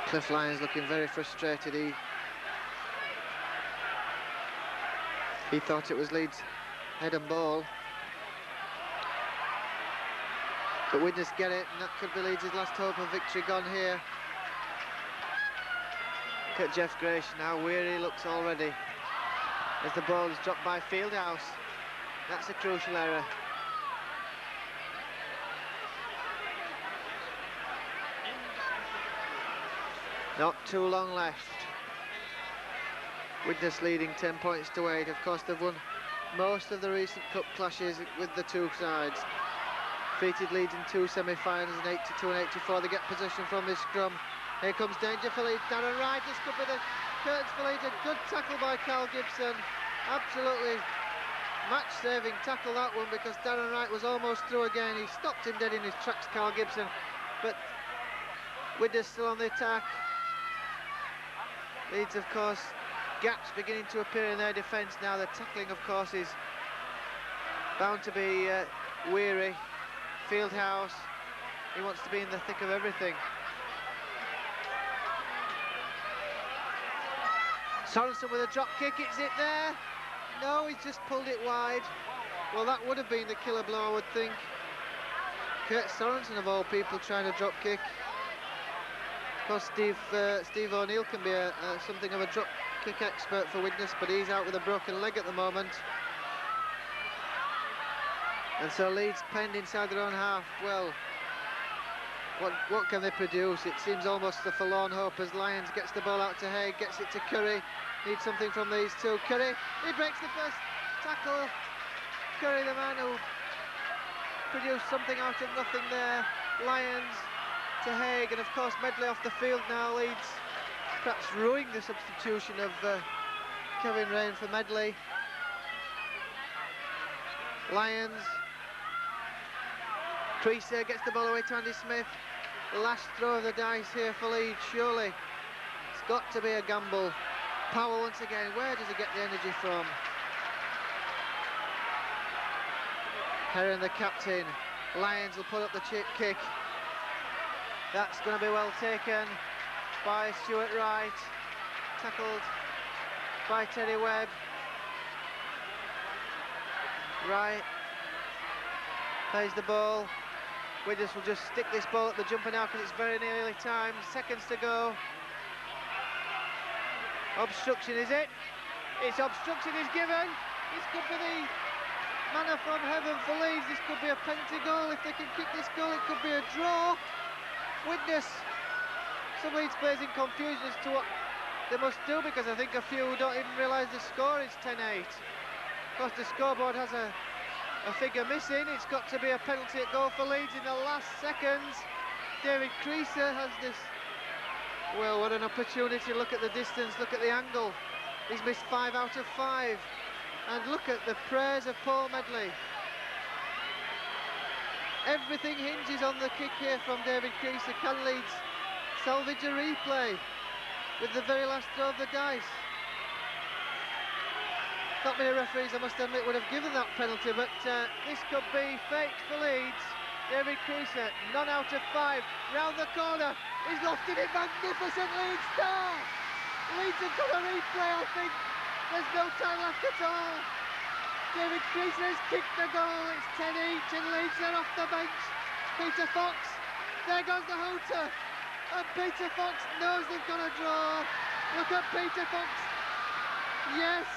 Cliff Lyons looking very frustrated. He thought it was Leeds' head and ball. But Widnes get it, and that could be Leeds' last hope of victory gone here. Look at Jeff Grayson, how weary he looks already as the ball is dropped by Fieldhouse. That's a crucial error. Not too long left. Widnes leading 10 points to 8. Of course, they've won most of the recent cup clashes with the two sides. Defeated Leeds in 2 semi-finals, an 82 and 84. They get possession from this scrum. Here comes danger for Leeds. Darren Wright, this could be the curtains for Leeds. A good tackle by Carl Gibson. Absolutely match-saving tackle, that one, because Darren Wright was almost through again. He stopped him dead in his tracks, Carl Gibson. But Widnes still on the attack. Leeds, of course, gaps beginning to appear in their defence now. The tackling, of course, is bound to be weary. Fieldhouse, he wants to be in the thick of everything. Sorensen with a drop kick, is it there? No, he's just pulled it wide. Well, that would have been the killer blow, I would think. Kurt Sorensen, of all people, trying to drop kick. Of course, Steve O'Neill can be something of a drop kick expert for Widnes, but he's out with a broken leg at the moment. And so Leeds penned inside their own half. Well, what can they produce? It seems almost a forlorn hope as Lyons gets the ball out to Haig, gets it to Curry. Needs something from these two. Curry, he breaks the first tackle. Curry, the man who produced something out of nothing there. Lyons to Haig, and of course Medley off the field now. Leeds perhaps ruining the substitution of Kevin Rain for Medley. Lyons. Creaser gets the ball away to Andy Smith. The last throw of the dice here for Leeds, surely. It's got to be a gamble. Power once again, where does he get the energy from? Heron, the captain. Lyons will put up the chip kick. That's going to be well taken by Stuart Wright. Tackled by Teddy Webb. Wright plays the ball. Widnes will just stick this ball at the jumper now because it's very nearly time. Seconds to go. Obstruction, is it? It's obstruction is given. This could be the manna from heaven for Leeds. This could be a penalty goal. If they can kick this goal, it could be a draw. Widnes, some Leeds players in confusion as to what they must do, because I think a few don't even realise the score is 10-8. Of course, the scoreboard has a figure missing. It's got to be a penalty at goal for Leeds in the last seconds. David Creaser has this. Well, what an opportunity. Look at the distance, look at the angle. He's missed 5 out of 5. And look at the prayers of Paul Medley. Everything hinges on the kick here from David Creaser. Can Leeds salvage a replay with the very last throw of the dice? Not many referees, I must admit, would have given that penalty, but this could be fate for Leeds. David Creaser, none out of 5, round the corner, he's lost it in magnificent Leeds start! Leeds have got a replay, I think, there's no time left at all. David Creaser has kicked the goal, it's 10 each and Leeds are off the bench. Peter Fox, there goes the hooter, and Peter Fox knows they've got a draw. Look at Peter Fox, yes,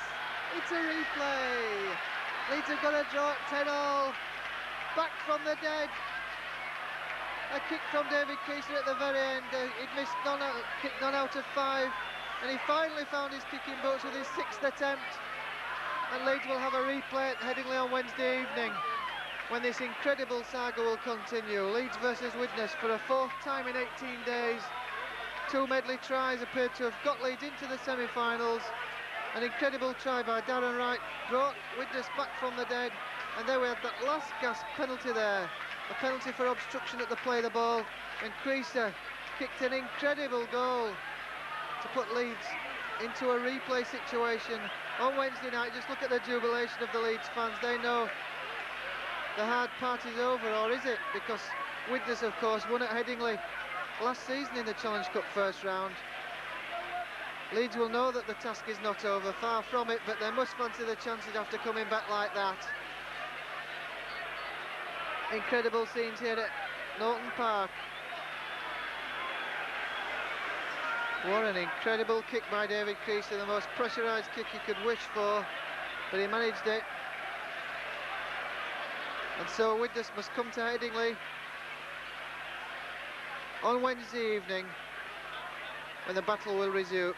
it's a replay. Leeds have got a draw at 10-all. Back from the dead. A kick from David Creaser at the very end. He'd missed kicked none out of 5, and he finally found his kicking boots with his 6th attempt. And Leeds will have a replay at Headingley on Wednesday evening, when this incredible saga will continue. Leeds versus Widnes for a 4th time in 18 days. 2 medley tries appeared to have got Leeds into the semi-finals. An incredible try by Darren Wright brought Widnes back from the dead, and there we had that last gasp penalty there, a penalty for obstruction at the play of the ball, and Creaser kicked an incredible goal to put Leeds into a replay situation on Wednesday night. Just look at the jubilation of the Leeds fans. They know the hard part is over, or is it? Because Widnes, of course, won at Headingley last season in the Challenge Cup first round. Leeds will know that the task is not over, far from it, but they must fancy the chances after coming back like that. Incredible scenes here at Naughton Park. What an incredible kick by David Creaser, the most pressurised kick he could wish for, but he managed it. And so Widnes must come to Headingley on Wednesday evening, when the battle will resume.